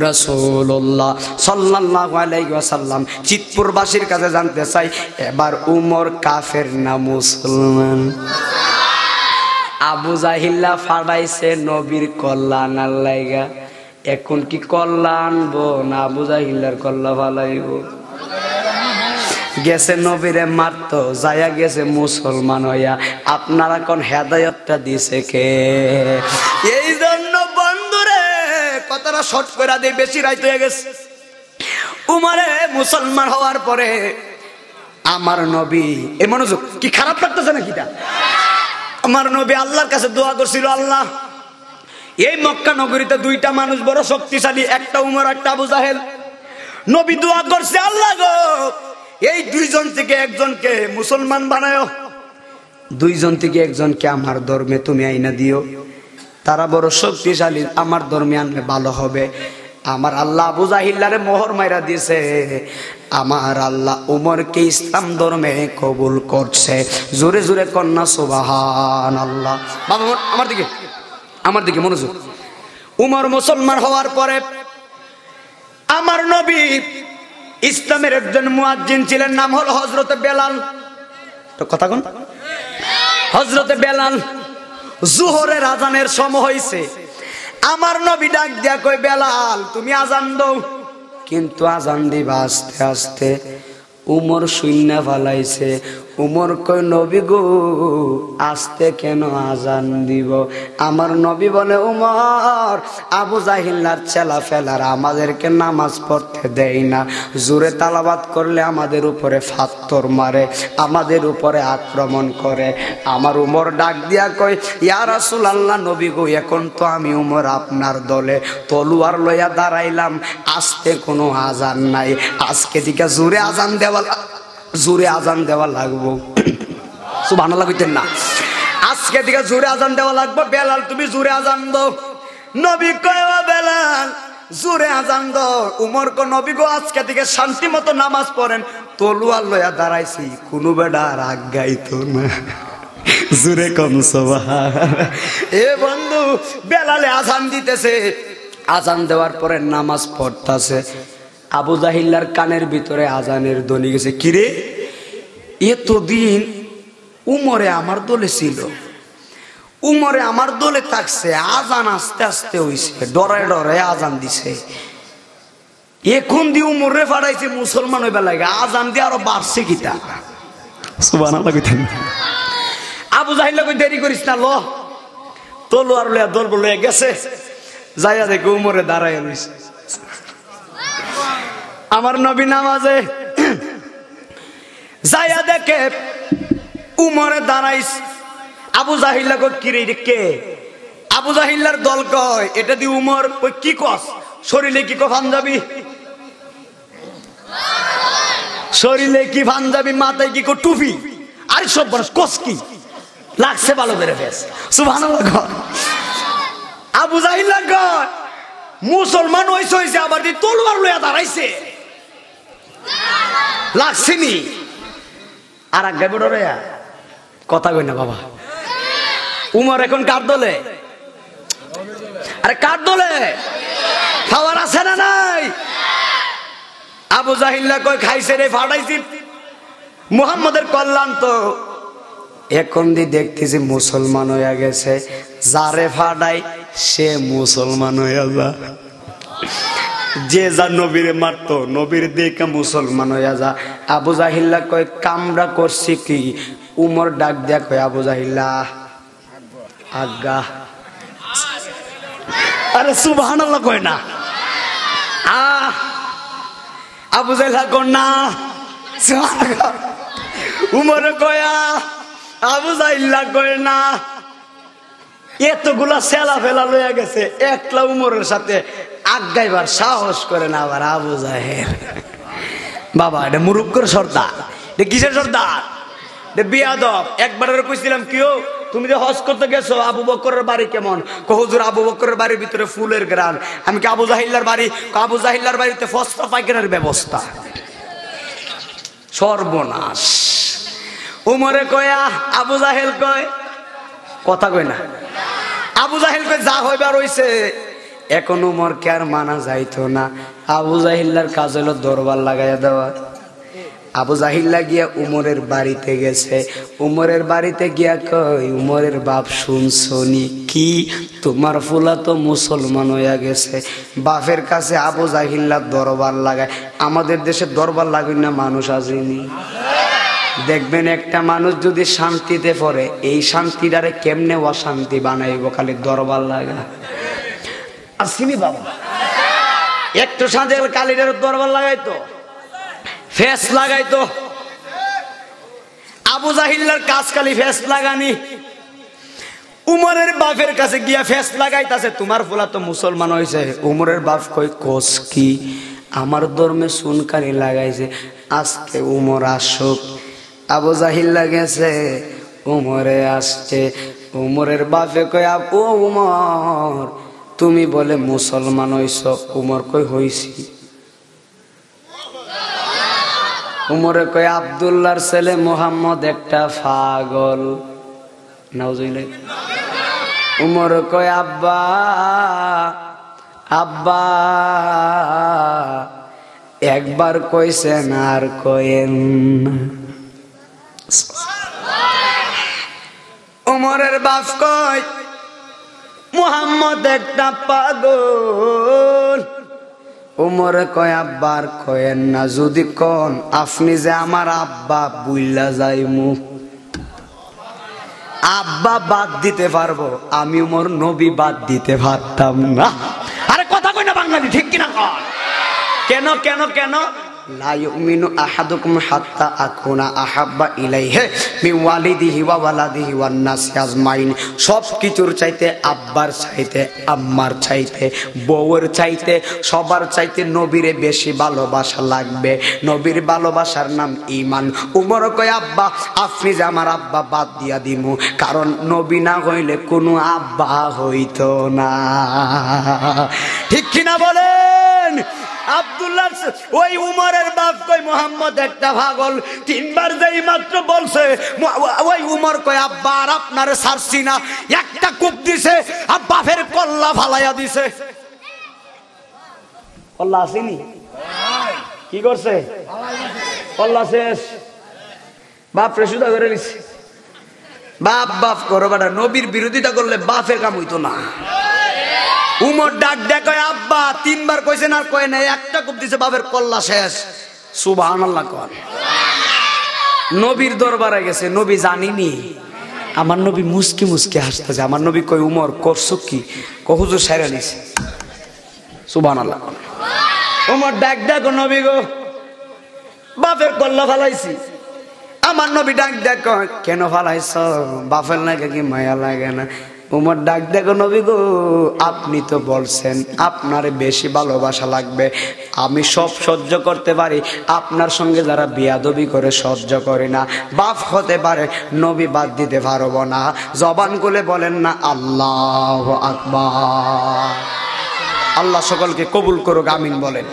রাসূলুল্লাহ সাল্লাল্লাহু আলাইহি ওয়াসাল্লাম চিতপুরবাসীর কাছে জানতে চাই, এবার উমর কাফের না মুসলমান? আবু জাহিল্লা ফাড়াইছে নবীর কল্যাণের লাইগা, এখন কি কল্যাণবো না আবু জাহিল্লার কল্যাণ ফালাইব? গেছে নবীরে মারতো, যায়া গেছে মুসলমান হইয়া। আপনারা কোন হেদায়েতটা দিছে কে? এই জন্য বন্ধুরে কথাটা শর্ট করে দেই, বেশি রাইত হয়ে গেছে। উমরে মুসলমান হওয়ার পরে আমার নবী, এই মনোযোগ কি খারাপ লাগতেছে নাকি? আমার নবী আল্লাহর কাছে দোয়া করছিল, আল্লাহ এই মক্কা নগরীতে দুইটা মানুষ বড় শক্তিশালী, একটা উমর একটা আবু জাহেল। নবী দোয়া করছে, আল্লাহ গো এই দুইজন থেকে একজনকে মুসলমান বানায়, দুইজন থেকে একজনকে আমার ধর্মে তুমি আইনা দিও, তারা বড় শক্তিশালী, আমার ধর্মে আনলে ভালো হবে। আমার আল্লাহ আবু জাহিল্লারে মোহর মাইরা দিয়েছে, আমার আল্লাহ উমরকে ইসলাম ধর্মে কবুল করছে। জোরে জোরে কন্যা সুবহানাল্লাহ। বাবা আমার দিকে মনোযোগ। উমর মুসলমান হওয়ার পরে আমার নবী ইসলামের একজন মুয়াজ্জিন ছিলেন, নাম হলো হযরতে বেলাল। তো কথা কোন? হযরতে বেলাল। জোহরের আজানের সময় হইছে, আমার নবী ডাক দিয়া কই, বেলাল তুমি আজান দাও। কিন্তু আজান দিবা আস্তে আস্তে। উমর শূন্য ফালাইছে। উমর কই, নবী গো আস্তে কেন আজান দিব? আমার নবী বলে, উমর আবু জাহিল্লার চেলা ফেলারা আমাদেরকে নামাজ পড়তে দেয় না, জোরে তালাবাত করলে আমাদের উপরে ফাত্তর মারে, আমাদের উপরে আক্রমণ করে। আমার উমর ডাক দিয়া কই, ইয়া রাসূলুল্লাহ নবী গো এখন তো আমি উমর আপনার দলে, তলোয়ার লইয়া দাঁড়াইলাম, আস্তে কোনো আজান নাই, আজকে দিকে জোরে আজান দেওয়া লাগবো। সুবহানাল্লাহ কইতেন না? আজকে দিকে জোরে আজান দেওয়া লাগবে, বেলাল তুমি জোরে আজান দাও। নবী কয়, ও বেলাল জোরে আজান দাও। উমর কো, নবী গো আজকে দিকে শান্তি মতো নামাজ পড়েন, তলোয়ার লইয়া দাঁড়াইছি, কোনো বেডা রাগ গাইতো না। জোরে কম সুবহানাল্লাহ। এ বন্ধু, বেলালে আজান দিতেছে, আজান দেওয়ার পরে নামাজ পড়তাছে। আবু জাহিল্লার কানের ভিতরে আজানের ধ্বনি গেছে, কিরে এতদিন উমরে আমার দলে ছিল, উমরে আমার দলে থাকছে, আজান আস্তে আস্তে হইছে, ডরে ডরে আজান দিছে, এখন দিয়ে উমরে ফাড়াইছে মুসলমান হইবা লাগে, আজান দিয়ে আরো বাড়ছে কিতা? সুবহানাল্লাহ কইতেন। আবু জাহিল্লা কই, দেরি করিস না, ল তলোয়ার লইয়া দল লইয়া গেছে, যাইয়া দেখে উমরে দাঁড়াইয়া রইছে। আমার নবী নামাজে যাইয়া দেখে উমরে দাঁড়াইস। আবু জাহিল্লা কই, কি রে কে? আবু জাহিল্লার দল কয়, এটা দি উমর। কই, কি কস? শরীরে কি পাঞ্জাবি? শরীরে কি পাঞ্জাবি, মাথায় কি টুপি? আরে সব বড় কস কি লাগছে ভালো করে ফেস। সুবহানাল্লাহ। আবু জাহিল্লা কয়, মুসলমান হইছে আবার দি তলোয়ার লইয়া দাঁড়াইছে, লাগছেনি? আর আগে বড় রে কথা কই না বাবা। উমর এখন কার দলে? আরে কার দলে? খাওয়ার আছে না নাই? আবু জাহিল্লা কই, খাইছে রে, ফাটাইছি, মুহাম্মাদের কল্যাণ তো। এখন দি দেখতেছি মুসলমান হইয়া গেছে, যারে ফাটাই সে মুসলমান হইয়া যা, যে যা নবীরে মারতো নবীর দেখে মুসলমান হইয়া যা। আবু জাহিল্লা কয়, কামড়া করছি কি? উমর ডাক দিয়া কয়, আবু জাহিল্লা আজ্ঞা। আরে সুবহানাল্লাহ কয় না। আবু জাহিল্লা কয় না। উমরে কয়া, আবু জাহিল্লা কয় না। এতগুলা সেলা ফেলা লইয়া গেছে, একলা উমরের সাথে আগাইবার সাহস করে না আবার আবু জাহেল। বাবা এটা মুরুক্কর সর্দার, এটা কিসের সর্দার? এটা বিয়াদব। একবার কইছিলাম, কিও তুমি যে হজ করতে গেছো, আবু বকরের বাড়ি কেমন? হুজুর আবু বকরের বাড়ির ভিতরে ফুলের গ্রান। আমি কি আবু জাহিল্লার বাড়ি? আবু জাহিল্লার বাড়িতে ফস্তা পায়খানার ব্যবস্থা। সর্বনাশ। উমরে কয়া, আবু জাহেল কয়, কথা কয় না। আবু জাহেল কয়, যা হইবার হইছে, এখন উমরকে আর মানা যাইতো না। আবু জাহিল্লার কাজ হলো দরবার লাগাইয়া দেওয়া। আবু জাহিল্লা গিয়া উমরের বাড়িতে গেছে। উমরের বাড়িতে গিয়া কই, উমরের বাপ শুনছনি কি, তোমার ফুলা তো মুসলমান হইয়া গেছে। বাপের কাছে আবু জাহিল্লা দরবার লাগায়। আমাদের দেশে দরবার লাগাই না মানুষ আসেনি। দেখবেন একটা মানুষ যদি শান্তিতে পড়ে, এই শান্তিটারে কেমনে অশান্তি বানাইব, খালি দরবার লাগা আসিনি বাবা। একটু সাজের কালিটার দরবার লাগাইতো, ফেস লাগাইতো। আবু জাহিল্লার কাজ খালি ফেস লাগানি। উমরের বাপের কাছে গিয়া ফেস লাগাইতাছে, তোমার ফুলা তো মুসলমান হয়েছে। উমরের বাপ কই, কোস কি, আমার ধর্মে সুনকারি লাগাইছে, আজকে উমর আসুক। আবু জাহিল্লা গেছে, উমরে আসছে। উমরের বাপে কই, ও উমর, তুমি বলে মুসলমান হইছ? উমর কই, হইছি। উমরে কয়, আব্দুল্লাহর ছেলে মোহাম্মদ একটা পাগল। নাউজুবিল্লাহ। উমর কয়, আব্বা আব্বা, একবার কইছেন আর কয়েন না। উমরের বাপ কয়, মোহাম্মদ একটা পাগল। উমরে কয়, আব্বার কয়েন না, যদি কোন আপনি যে আমার আব্বা বুইল্লা যাইমু। আব্বা বাদ দিতে পারবো, আমি উমর নবী বাদ দিতে পারতাম না। আরে কথা কই না বাঙালি, ঠিক কিনা? কেন কেন কেন? লা ইউমিনু আহাদুকুম হাত্তা আকুনা আহাব্বা ইলাইহি মিন ওয়ালিদিহি ওয়া ওয়ালাদিহি ওয়ান নাসি আজমাইন। সব কিছুর চাইতে, আব্বার চাইতে, আম্মার চাইতে, বউয়ের চাইতে, সবার চাইতে নবীরে বেশি ভালোবাসা লাগবে। নবীর ভালোবাসার নাম ঈমান। উমর কয়, আব্বা আপনি যে আমার আব্বা বাদ দিয়া দিমু, কারণ নবী না হইলে কোনো আব্বা হইতো না। ঠিক কিনা বলেন? আব্দুল্লাহ ওই উমরের বাপ কই, মোহাম্মদ একটা পাগল। তিনবার যেই মাত্র বলছে, ওই উমর কয়, আব্বা আর আপনারে ছাড়ছি না। একটা কূপ দিছে, বাপের কল্লা ফালাইয়া দিছে। কল্লা আসেনি, কি করছে? কল্লা শেষ, বাপরে সুদা করে নিছে। বাপ বাপ করো বেটা, নবীর বিরোধিতা করলে বাপের কাম হইতো না। উমর ডাক দেয়, আব্বা তিনবার কইছেন আর কয় নাই, একটা কূপ দিছে, বাপের কল্লা শেষ। সুবহানাল্লাহ কর। নবীর দরবারে গেছে, নবী জানিনি। আমার নবী মুস্কি মুস্কি হাসতেছে। আমার নবী কই, উমর করছো কি? হুজুর সাইরা নিছে। সুবহানাল্লাহ। উমর ডাক দেখো, নবী গো, বাপের কল্লা ফালাইছি। আমার নবী ডাক দেখো, কেন ফালাইছ? বাপের লাগে কি মায়া লাগে না? উমর ডাক দেখো, নবী গো, আপনি তো বলছেন আপনার বেশি ভালোবাসা লাগবে। আমি সব সহ্য করতে পারি, আপনার সঙ্গে যারা বিয়াদবি করে সহ্য করে না, বাপ হতে পারে, নবী বাদ দিতে পারবো না। জবান খুলে বলেন না আল্লাহু আকবার। আল্লাহ সকলকে কবুল করুক, আমিন বলেন।